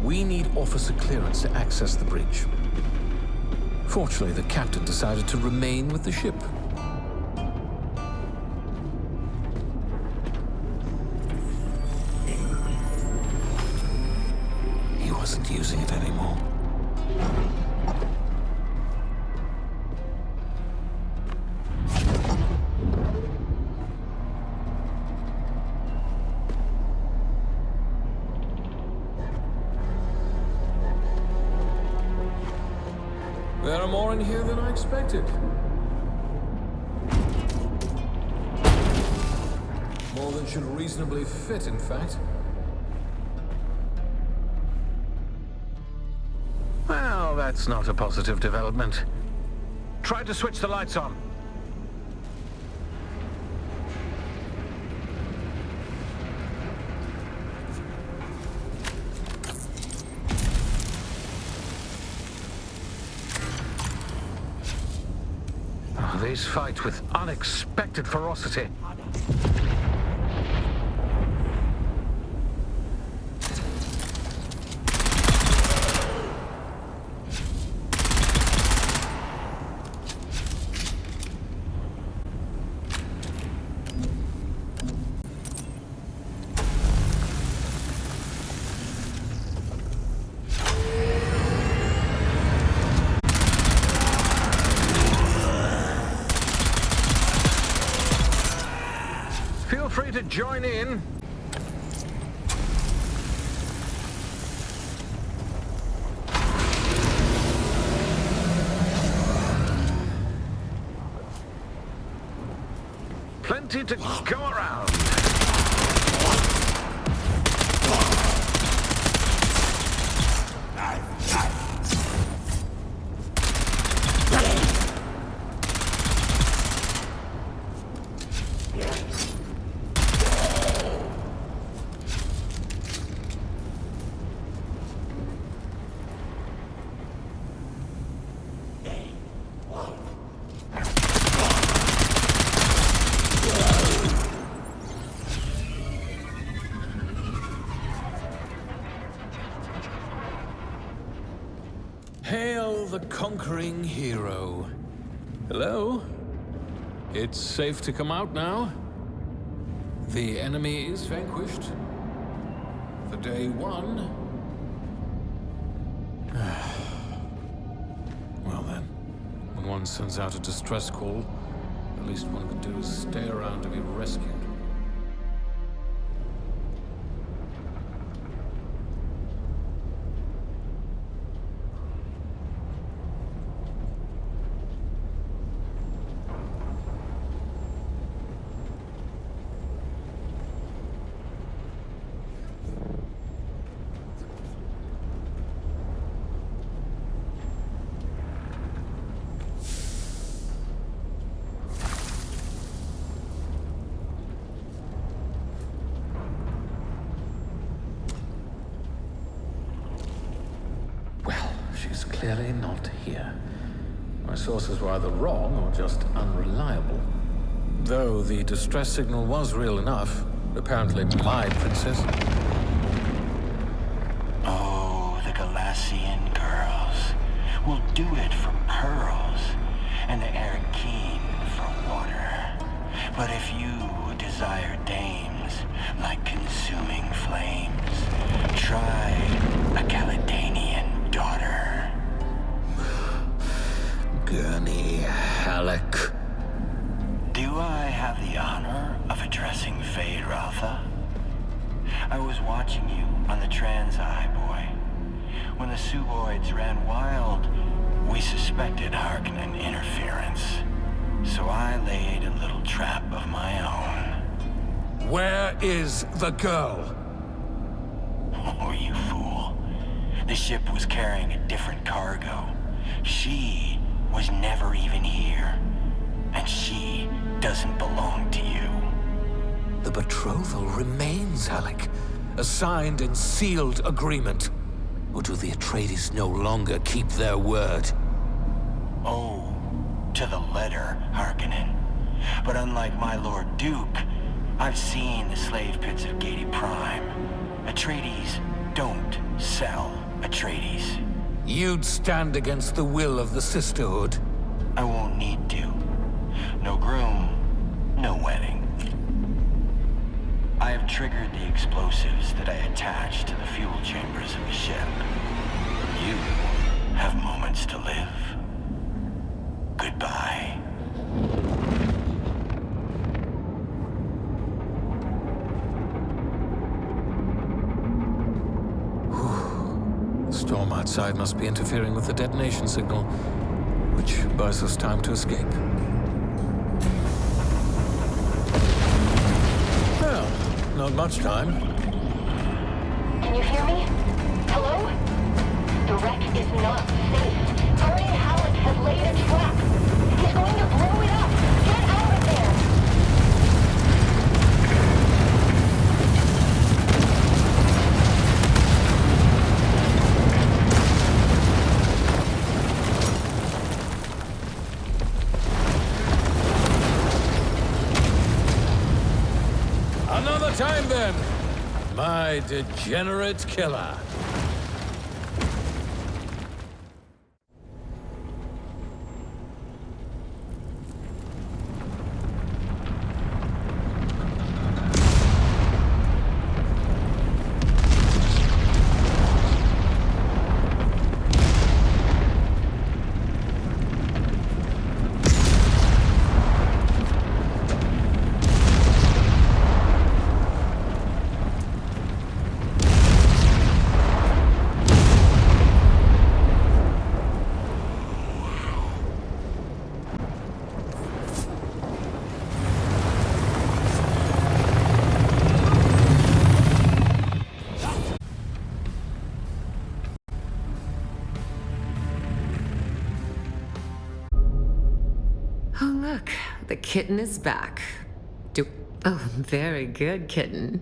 S10: We need officer clearance to access the bridge. Fortunately, the captain decided to remain with the ship. He wasn't using it anymore. There are more in here than I expected. More than should reasonably fit, in fact. Well, that's not a positive development. Try to switch the lights on. These fight with unexpected ferocity. Feel free to join in. Plenty to go around. Hail the conquering hero. Hello? It's safe to come out now. The enemy is vanquished. The day won. Well then, when one sends out a distress call, the least one can do is stay around to be rescued. She's clearly not here. My sources were either wrong or just unreliable. Though the distress signal was real enough. Apparently my princess.
S12: Oh, the Galassian girls will do it for pearls, and the Arrakeen for water. But if you desire dames like consuming flames, try a Caledonian daughter.
S10: Gurney Halleck.
S12: Do I have the honor of addressing Fade Rotha? I was watching you on the Transeye, boy. When the Suboids ran wild, we suspected Harkonnen interference. So I laid a little trap of my own.
S13: Where is the girl?
S12: Oh, you fool. The ship was carrying a different cargo. She was never even here. And she doesn't belong to you.
S13: The betrothal remains, Halleck. A signed and sealed agreement. Or do the Atreides no longer keep their word?
S12: Oh, to the letter, Harkonnen. But unlike my Lord Duke, I've seen the slave pits of Gady Prime. Atreides don't sell Atreides.
S13: You'd stand against the will of the Sisterhood?
S12: I won't need to. No groom, no wedding. I have triggered the explosives that I attached to the fuel chambers of the ship. You have moments to live. Goodbye.
S13: The storm outside must be interfering with the detonation signal, which buys us time to escape. Well, not much time.
S14: Can you hear me? Hello? The wreck is not safe. Guardian Halleck has laid a trap. He's going to blow it up. Get out of there!
S13: Another time then, my degenerate killer.
S6: Oh, look, the kitten is back. Oh, very good, kitten.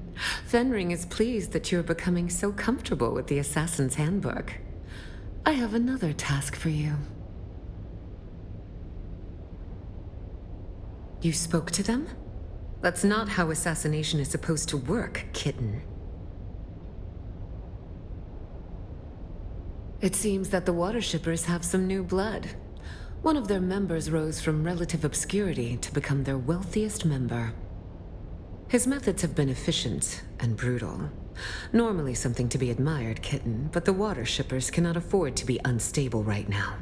S6: Fenring is pleased that you're becoming so comfortable with the Assassin's Handbook. I have another task for you. You spoke to them? That's not how assassination is supposed to work, kitten. It seems that the water shippers have some new blood. One of their members rose from relative obscurity to become their wealthiest member. His methods have been efficient and brutal. Normally something to be admired, kitten, but the water shippers cannot afford to be unstable right now.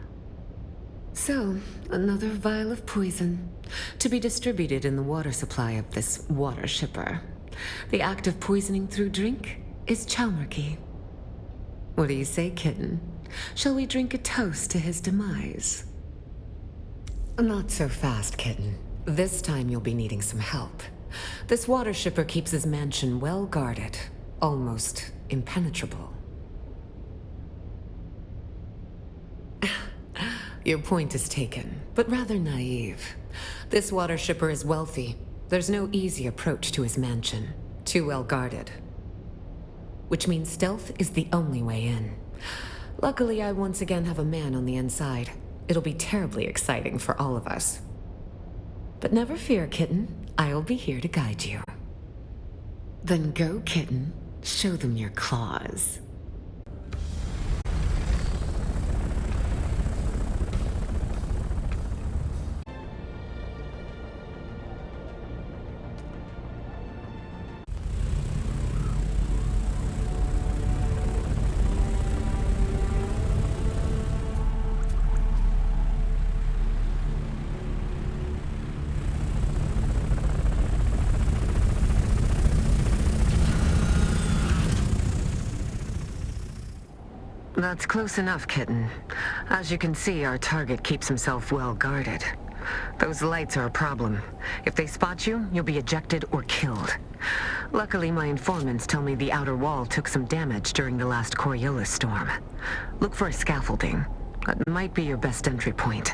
S6: So, another vial of poison, to be distributed in the water supply of this water shipper. The act of poisoning through drink is Chalmerkey. What do you say, kitten? Shall we drink a toast to his demise? Not so fast, kitten. This time you'll be needing some help. This water shipper keeps his mansion well guarded, almost impenetrable. Your point is taken, but rather naive. This water shipper is wealthy. There's no easy approach to his mansion. Too well guarded. Which means stealth is the only way in. Luckily, I once again have a man on the inside. It'll be terribly exciting for all of us. But never fear, kitten. I'll be here to guide you. Then go, kitten. Show them your claws. That's close enough, Kitten. As you can see, our target keeps himself well guarded. Those lights are a problem. If they spot you, you'll be ejected or killed. Luckily, my informants tell me the outer wall took some damage during the last Coriolis storm. Look for a scaffolding. That might be your best entry point.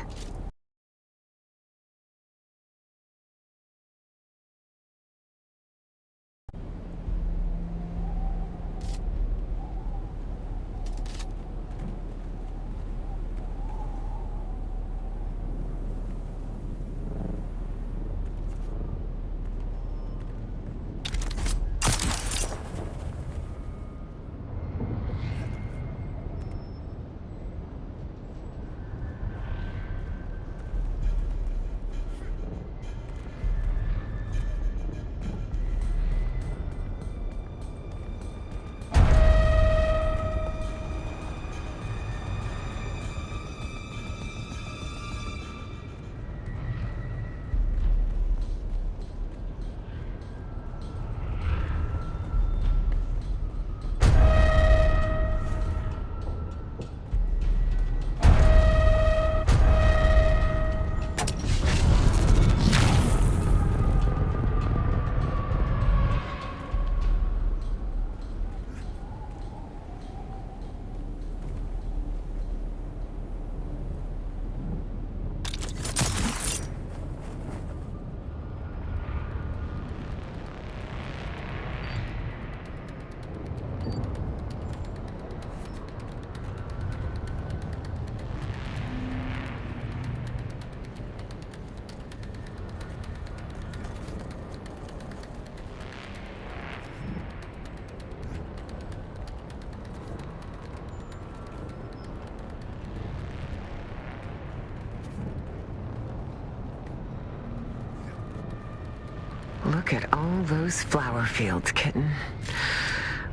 S6: Look at all those flower fields, Kitten.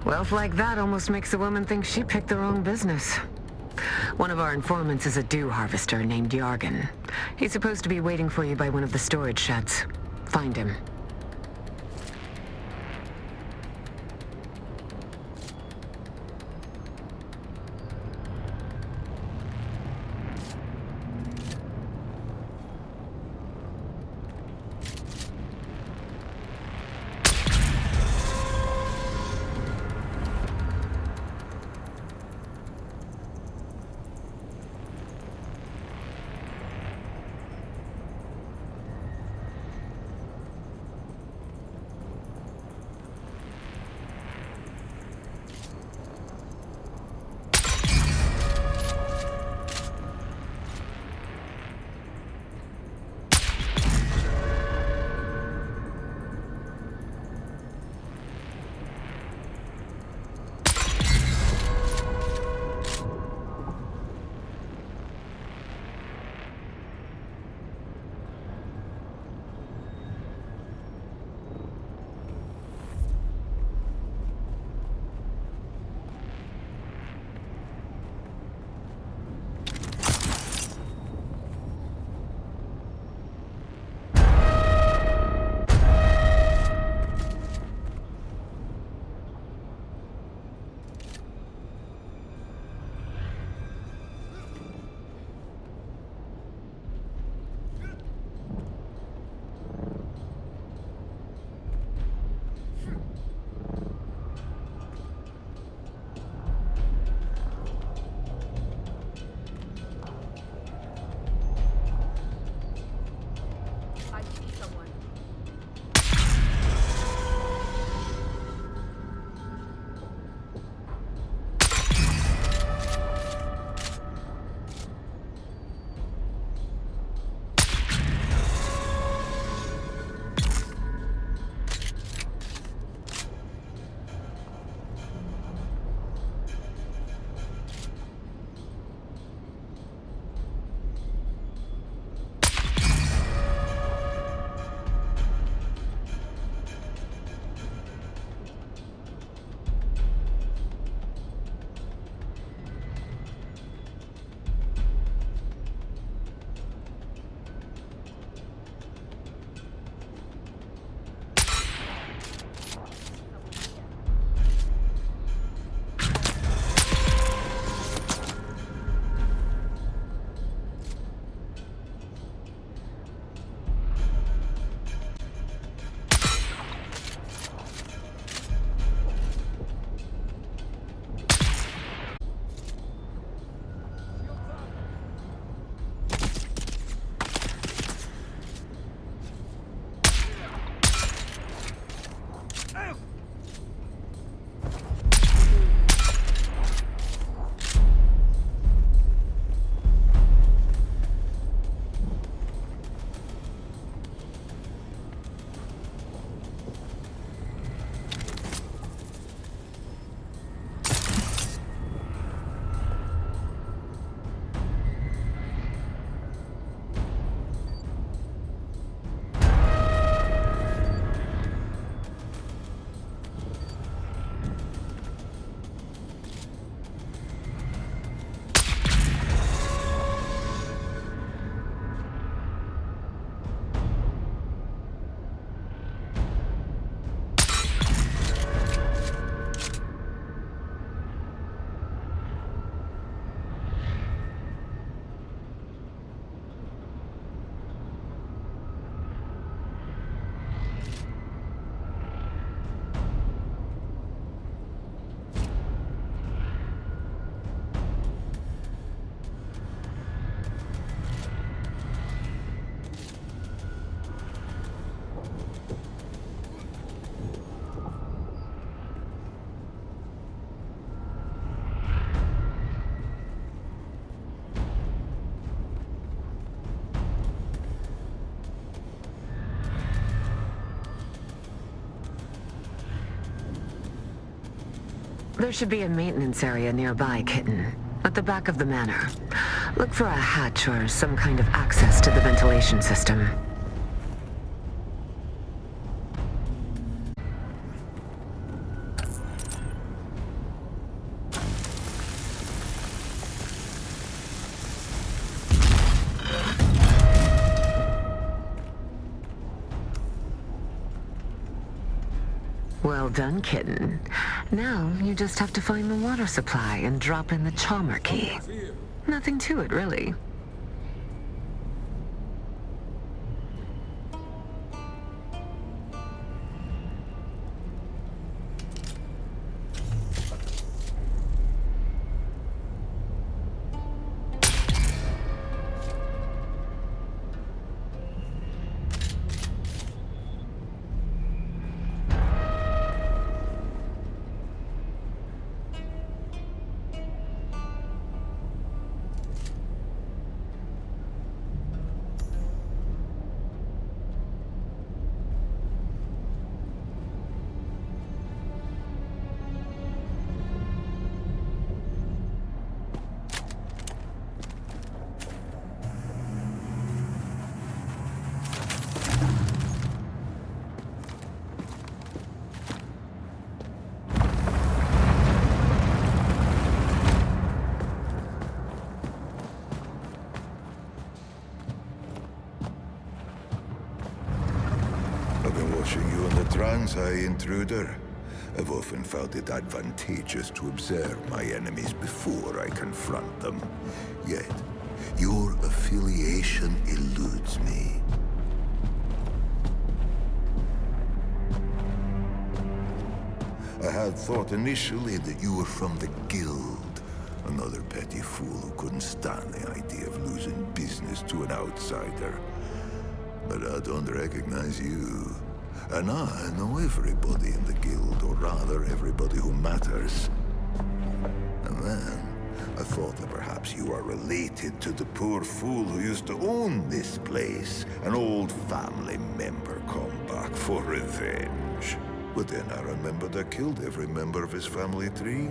S6: Wealth like that almost makes a woman think she picked the wrong business. One of our informants is a dew harvester named Yargan. He's supposed to be waiting for you by one of the storage sheds. Find him. There should be a maintenance area nearby, Kitten. At the back of the manor. Look for a hatch or some kind of access to the ventilation system. Well done, Kitten. Now, you just have to find the water supply and drop in the Chalmer key. Nothing to it, really.
S5: Watching you on the Transeye, intruder. I've often found it advantageous to observe my enemies before I confront them. Yet, your affiliation eludes me. I had thought initially that you were from the Guild. Another petty fool who couldn't stand the idea of losing business to an outsider. But I don't recognize you. And I know everybody in the Guild, or rather, everybody who matters. And then, I thought that perhaps you are related to the poor fool who used to own this place. An old family member come back for revenge. But then I remembered I killed every member of his family tree.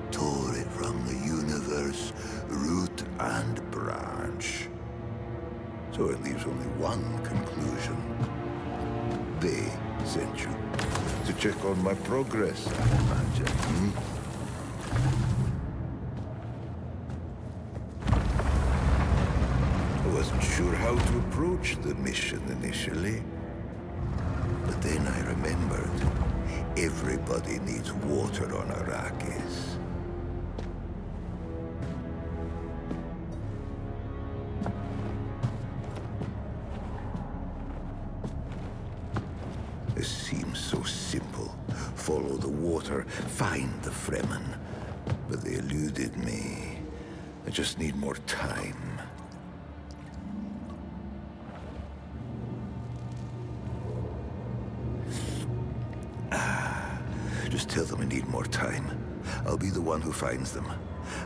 S5: Tore it from the universe, root and branch. So it leaves only one conclusion. They sent you to check on my progress, I imagine, I wasn't sure how to approach the mission initially. But then I remembered, everybody needs water on Arrakis. It seems so simple. Follow the water, find the Fremen. But they eluded me. I just need more time. Just tell them I need more time. I'll be the one who finds them.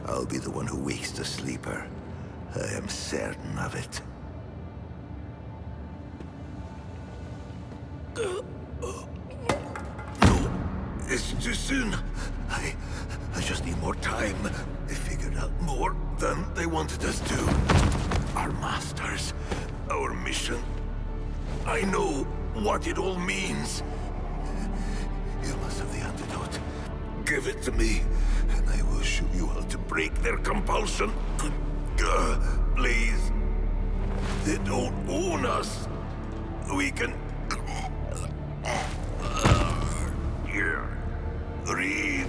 S5: I'll be the one who wakes the sleeper. I am certain of it. No, it's too soon. I just need more time. They figured out more than they wanted us to. Our masters, our mission. I know what it all means. You must have the antidote. Give it to me, and I will show you how to break their compulsion. Please. They don't own us. We can... Breathe.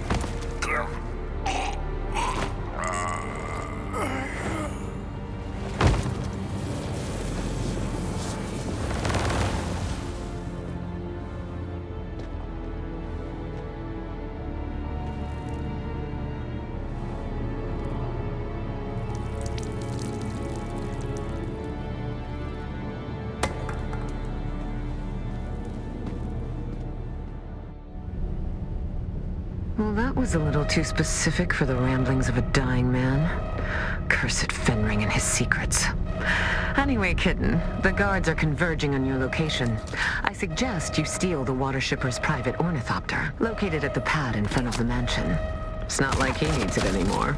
S6: Well, that was a little too specific for the ramblings of a dying man. Cursed Fenring and his secrets. Anyway, Kitten, the guards are converging on your location. I suggest you steal the water shipper's private ornithopter, located at the pad in front of the mansion. It's not like he needs it anymore.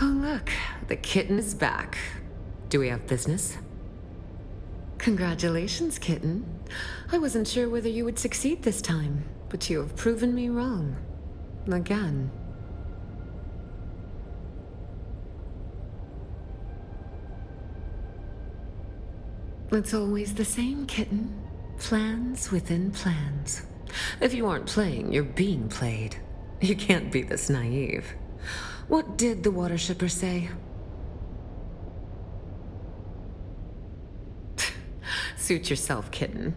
S6: Look, the kitten is back. Do we have business? Congratulations, kitten. I wasn't sure whether you would succeed this time, but you have proven me wrong. Again. It's always the same, kitten. Plans within plans. If you aren't playing, you're being played. You can't be this naive. What did the water shipper say? Suit yourself, kitten.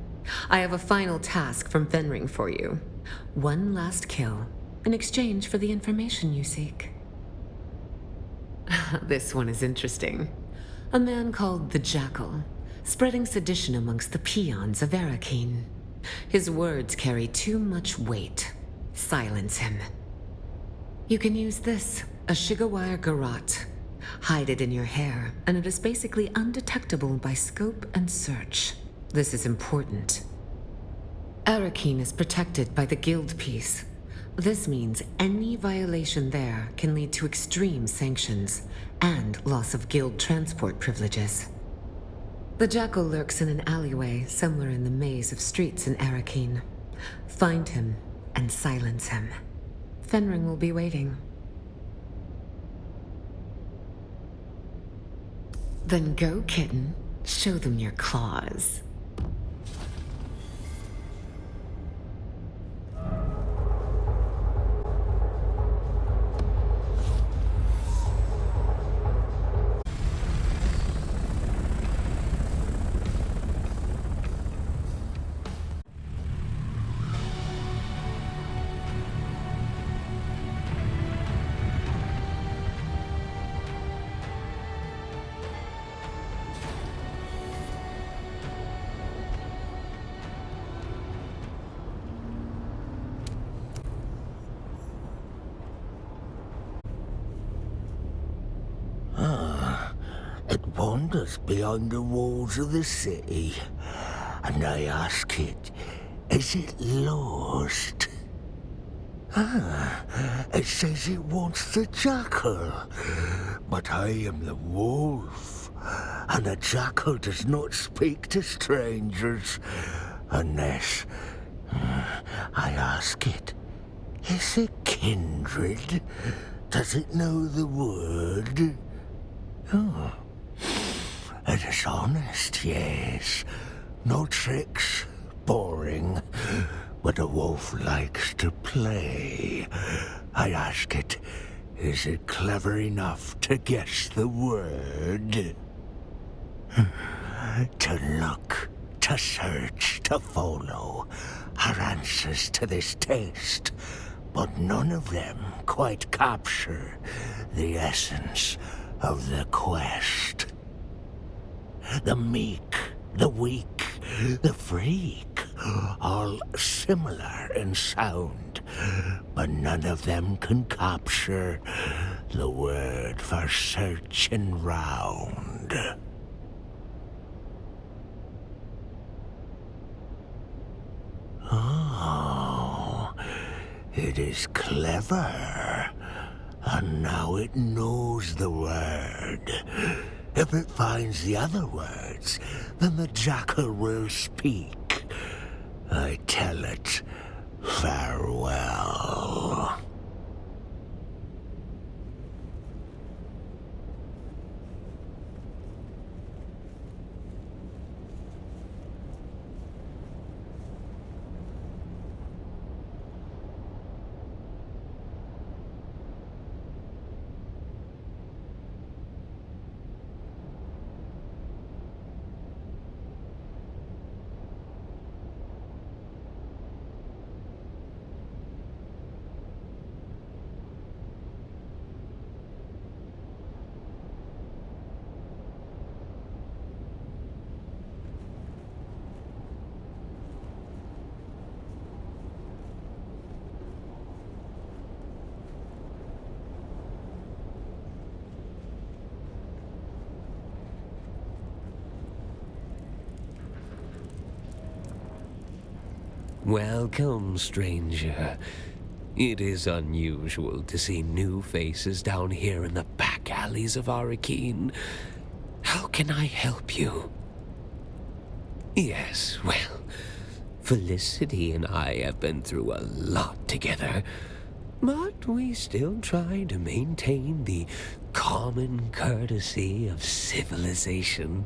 S6: I have a final task from Fenring for you. One last kill, in exchange for the information you seek. This one is interesting. A man called the Jackal, spreading sedition amongst the peons of Arakeen. His words carry too much weight. Silence him. You can use this, a Shigawire Garrote. Hide it in your hair, and it is basically undetectable by scope and search. This is important. Arakeen is protected by the Guild Peace. This means any violation there can lead to extreme sanctions and loss of Guild transport privileges. The Jackal lurks in an alleyway somewhere in the maze of streets in Arakeen. Find him and silence him. Fenring will be waiting. Then go, kitten. Show them your claws.
S15: It wanders beyond the walls of the city, and I ask it, is it lost? It says it wants the jackal, but I am the wolf, and a jackal does not speak to strangers unless I ask it Is it kindred? Does it know the word? Oh. It is honest, yes. No tricks. Boring. But a wolf likes to play. I ask it, is it clever enough to guess the word? To look, to search, to follow are answers to this test, but none of them quite capture the essence of the quest. The meek, the weak, the freak, all similar in sound, but none of them can capture the word for searching round. Oh, it is clever. And now it knows the word. If it finds the other words, then the jackal will speak. I tell it, farewell.
S16: Welcome, stranger. It is unusual to see new faces down here in the back alleys of Arakeen. How can I help you? Yes, well, Felicity and I have been through a lot together, but we still try to maintain the common courtesy of civilization.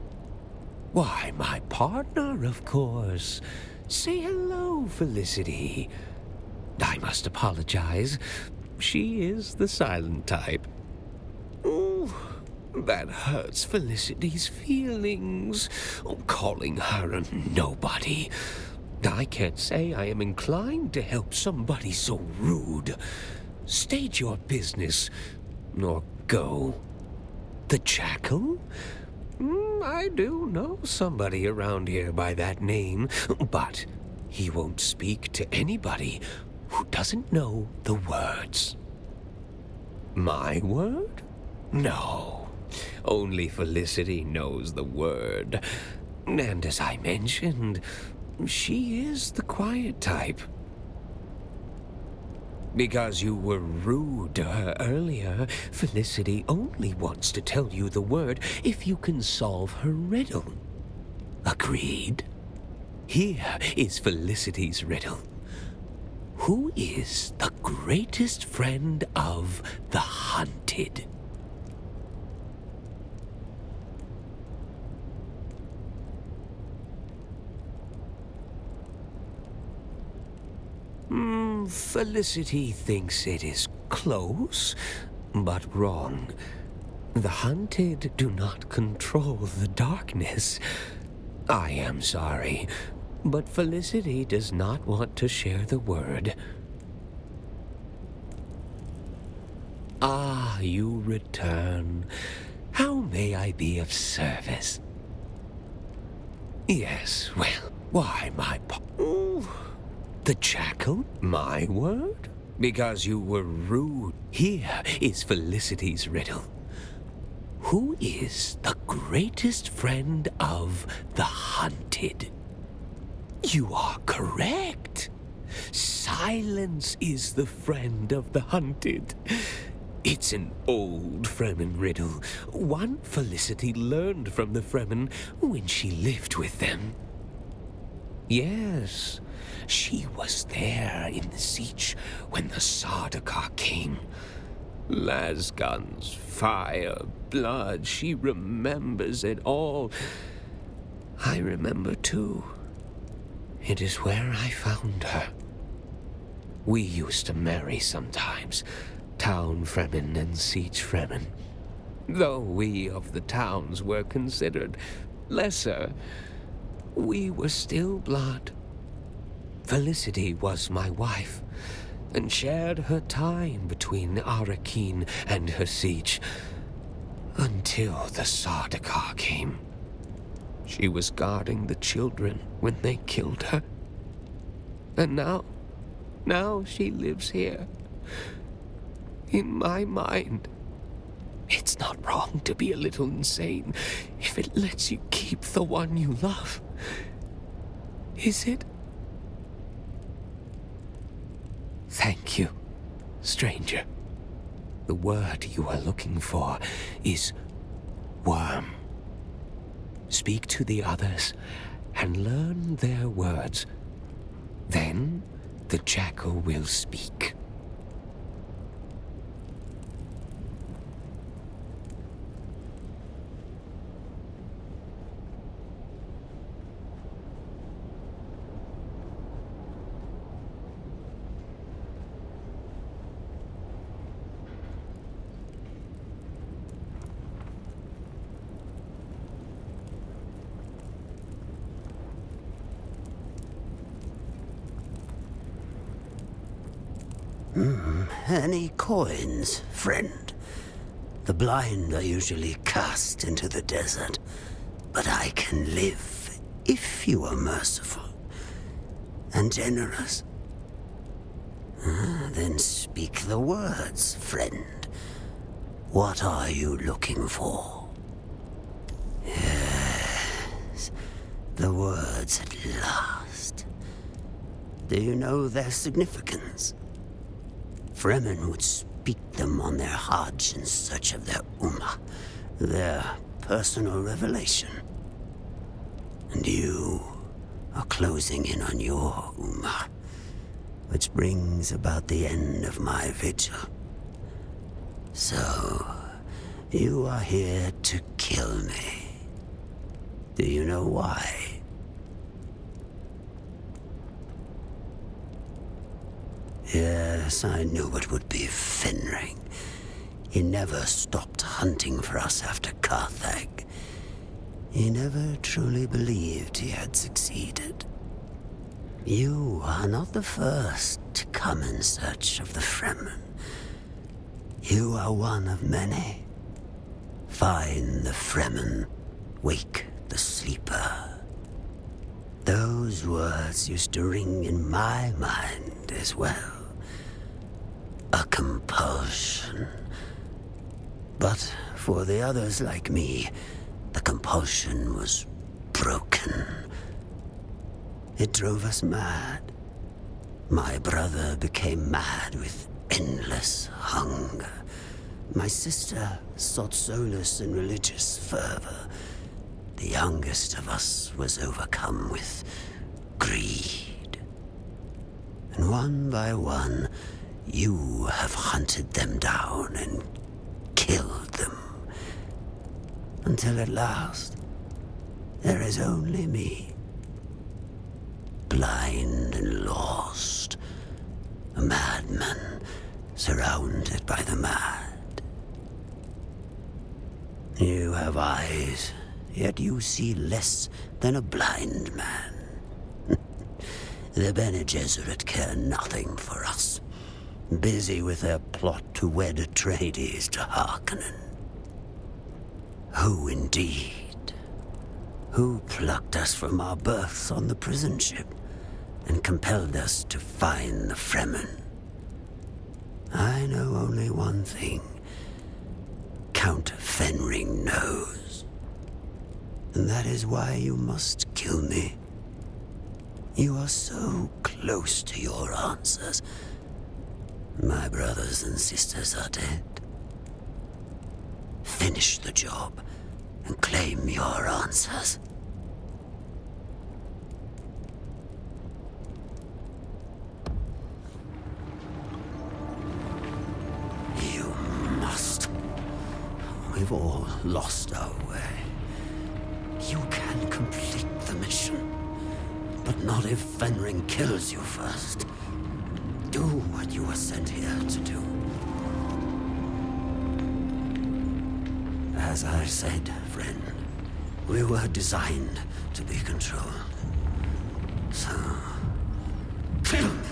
S16: Why, my partner, of course. Say hello, Felicity. I must apologize. She is the silent type. Ooh, that hurts Felicity's feelings. Calling her a nobody. I can't say I am inclined to help somebody so rude. State your business, or go. The Jackal? I do know somebody around here by that name, but he won't speak to anybody who doesn't know the words. My word? No. Only Felicity knows the word. And as I mentioned, she is the quiet type. Because you were rude to her earlier, Felicity only wants to tell you the word if you can solve her riddle. Agreed? Here is Felicity's riddle. Who is the greatest friend of the hunted? Felicity thinks it is close, but wrong. The hunted do not control the darkness. I am sorry, but Felicity does not want to share the word. Ah, you return. How may I be of service? Yes, well, why, Ooh. The Jackal? My word? Because you were rude. Here is Felicity's riddle. Who is the greatest friend of the hunted? You are correct. Silence is the friend of the hunted. It's an old Fremen riddle, one Felicity learned from the Fremen when she lived with them. Yes, she was there in the siege when the Sardaukar came. Lasguns, fire, blood, she remembers it all. I remember too. It is where I found her. We used to marry sometimes, town Fremen and siege Fremen. Though we of the towns were considered lesser, we were still blood. Felicity was my wife, and shared her time between Arrakeen and her siege, until the Sardaukar came. She was guarding the children when they killed her. And now she lives here, in my mind. It's not wrong to be a little insane if it lets you keep the one you love. Is it? Thank you, stranger. The word you are looking for is worm. Speak to the others and learn their words. Then the jackal will speak.
S17: Any coins, friend? The blind are usually cast into the desert, but I can live if you are merciful and generous. Then speak the words, friend. What are you looking for? Yes, the words at last. Do you know their significance? Fremen would speak them on their Hajj in search of their Ummah, their personal revelation. And you are closing in on your Ummah, which brings about the end of my vigil. So, you are here to kill me. Do you know why? Yes, I knew it would be Fenring. He never stopped hunting for us after Carthag. He never truly believed he had succeeded. You are not the first to come in search of the Fremen. You are one of many. Find the Fremen, wake the sleeper. Those words used to ring in my mind as well. A compulsion. But for the others like me, the compulsion was broken. It drove us mad. My brother became mad with endless hunger. My sister sought solace in religious fervor. The youngest of us was overcome with greed. And one by one, you have hunted them down and killed them. Until at last, there is only me. Blind and lost. A madman surrounded by the mad. You have eyes, yet you see less than a blind man. The Bene Gesserit care nothing for us. Busy with their plot to wed Atreides to Harkonnen. Who indeed? Who plucked us from our berths on the prison ship and compelled us to find the Fremen? I know only one thing. Count Fenring knows. And that is why you must kill me. You are so close to your answers. My brothers and sisters are dead. Finish the job and claim your answers. lost our way. You can complete the mission, but not if Fenring kills you first. Do what you were sent here to do. As I said, friend, we were designed to be controlled. So, kill me.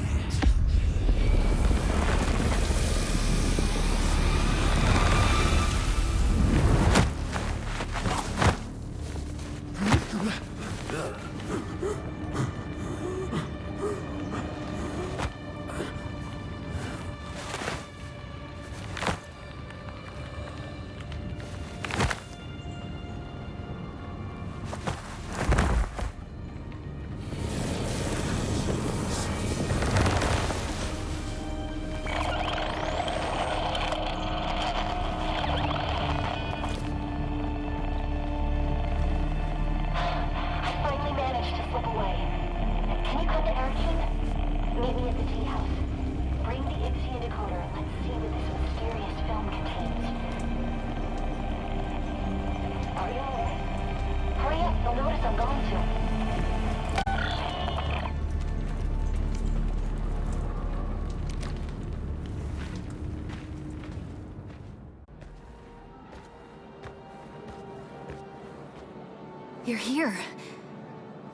S9: You're here.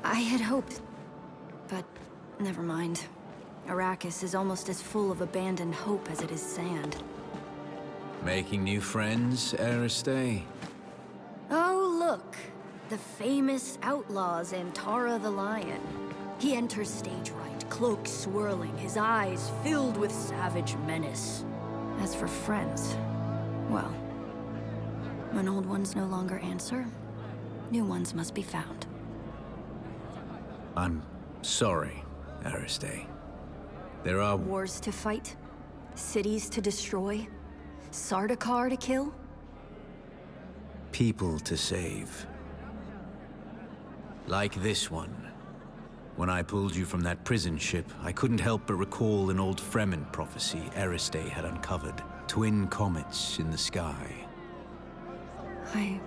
S9: I had hoped, but never mind. Arrakis is almost as full of abandoned hope as it is sand.
S3: Making new friends, Aristay?
S9: Oh, look. The famous outlaw Zantara the Lion. He enters stage right, cloak swirling, his eyes filled with savage menace. As for friends, well, when old ones no longer answer, new ones must be found.
S3: I'm sorry, Aristay. There are
S9: Wars to fight, cities to destroy, Sardaukar to kill.
S3: people to save. Like this one. When I pulled you from that prison ship, I couldn't help but recall an old Fremen prophecy Aristay had uncovered. Twin comets in the sky.
S9: I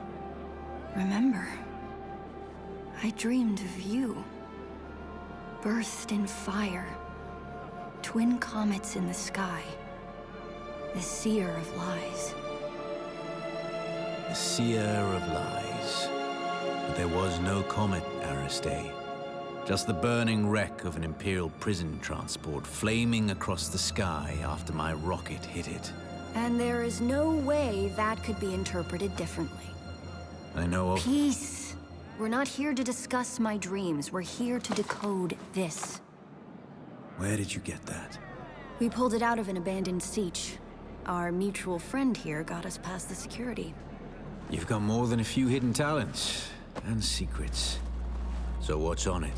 S9: remember. I dreamed of you. Birthed in fire. Twin comets in the sky. The seer of lies.
S3: The seer of lies. But there was no comet, Aristay. Just the burning wreck of an Imperial prison transport flaming across the sky after my rocket hit it.
S9: And there is no way that could be interpreted differently.
S3: I know of...
S9: Peace! We're not here to discuss my dreams. We're here to decode this.
S3: Where did you get that?
S9: We pulled it out of an abandoned siege. Our mutual friend here got us past the security.
S3: You've got more than a few hidden talents and secrets. So what's on it?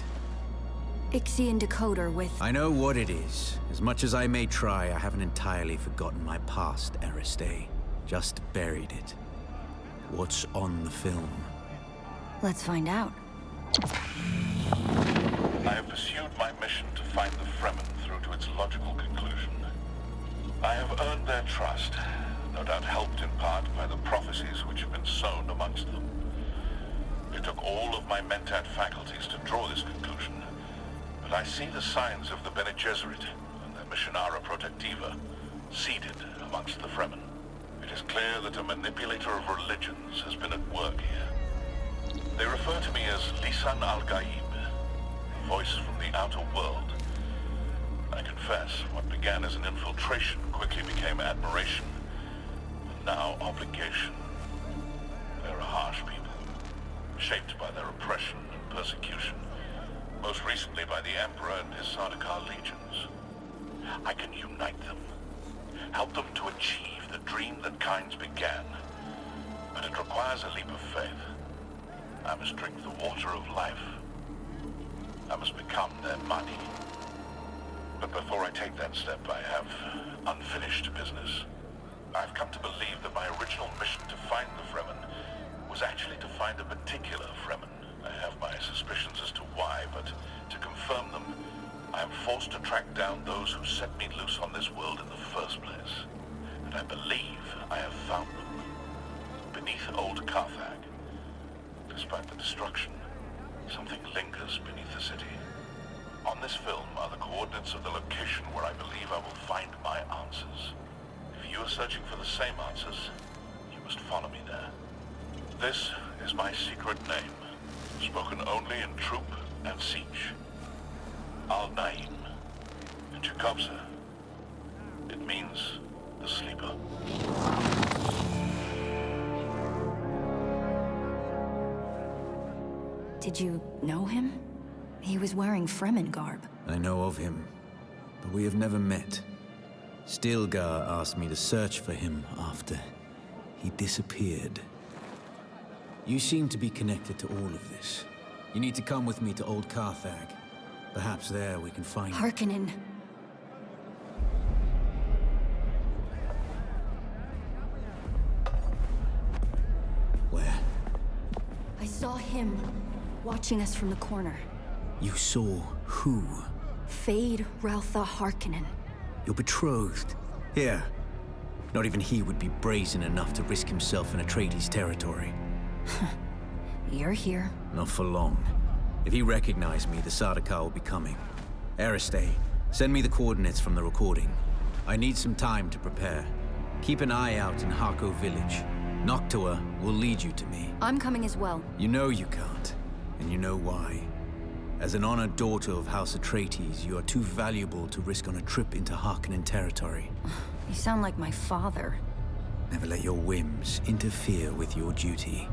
S9: Ixian decoder with...
S3: I know what it is. As much as I may try, I haven't entirely forgotten my past, Aristay. Just buried it. What's on the film?
S9: Let's find out.
S1: I have pursued my mission to find the Fremen through to its logical conclusion. I have earned their trust, no doubt helped in part by the prophecies which have been sown amongst them. It took all of my Mentat faculties to draw this conclusion, but I see the signs of the Bene Gesserit and their Missionara Protectiva seeded amongst the Fremen. It is clear that a manipulator of religions has been at work here. They refer to me as Lisan al-Gaib, the voice from the outer world. I confess, what began as an infiltration quickly became admiration, and now obligation. They're a harsh people, shaped by their oppression and persecution, most recently by the Emperor and his Sardaukar legions. I can unite them, help them to achieve the dream that Kynes began, but it requires a leap of faith. I must drink the water of life. I must become their money. But before I take that step, I have unfinished business. I've come to believe that my original mission to find the Fremen was actually to find a particular Fremen. I have my suspicions as to why, but to confirm them, I am forced to track down those who set me loose on this world in the first place. And I believe I have found them. beneath old Carthag. Despite the destruction, something lingers beneath the city. On this film are the coordinates of the location where I believe I will find my answers. If you are searching for the same answers, you must follow me there. This is my secret name, spoken only in troop and siege. Al-Naim. In Chekhovsa, it means the sleeper.
S9: Did you know him? He was wearing Fremen garb.
S3: I know of him, but we have never met. Stilgar asked me to search for him after he disappeared. You seem to be connected to all of this. You need to come with me to old Carthag. Perhaps there we can find...
S9: Harkonnen.
S3: Where?
S9: I saw him watching us from the corner.
S3: You saw who?
S9: Fade Raltha Harkonnen.
S3: Your betrothed. Here. Not even he would be brazen enough to risk himself in Atreides territory.
S9: You're here.
S3: Not for long. If he recognized me, the Sardaukar will be coming. Aristay, send me the coordinates from the recording. I need some time to prepare. Keep an eye out in Harko village. Noctua will lead you to me.
S9: I'm coming as well.
S3: You know you can't, and you know why. As an honored daughter of House Atreides, you are too valuable to risk on a trip into Harkonnen territory.
S9: You sound like my father.
S3: Never let your whims interfere with your duty.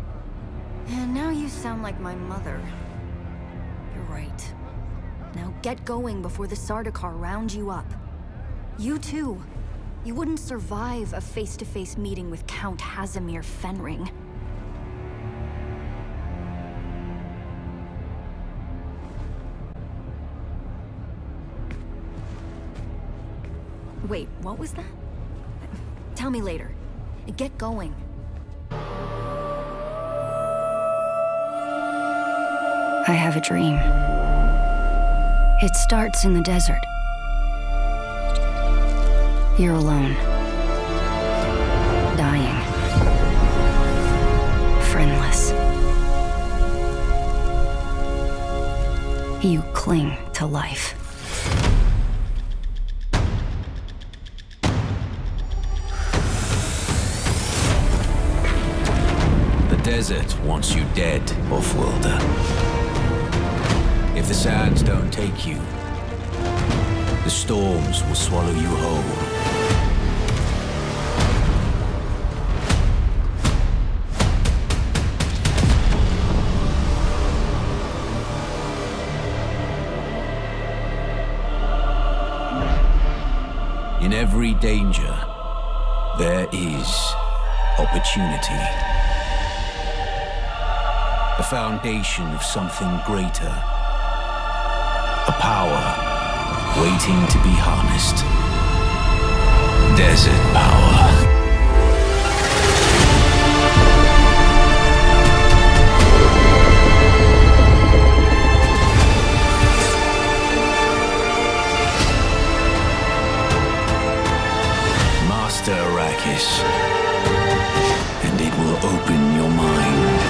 S9: And now you sound like my mother. You're right. Now get going before the Sardaukar round you up. You too. You wouldn't survive a face-to-face meeting with Count Hazimir Fenring. Wait, what was that? Tell me later. Get going. I have a dream. It starts in the desert. You're alone. Dying. Friendless. You cling to life.
S3: The desert wants you dead, Offworlder. If the sands don't take you, the storms will swallow you whole. In every danger, there is opportunity. The foundation of something greater. A power waiting to be harnessed. Desert power. Master Arrakis, and it will open your mind.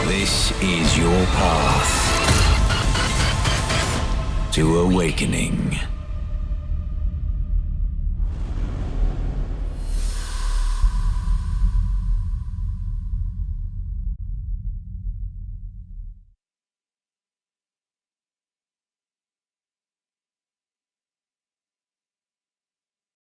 S3: This is your path to awakening.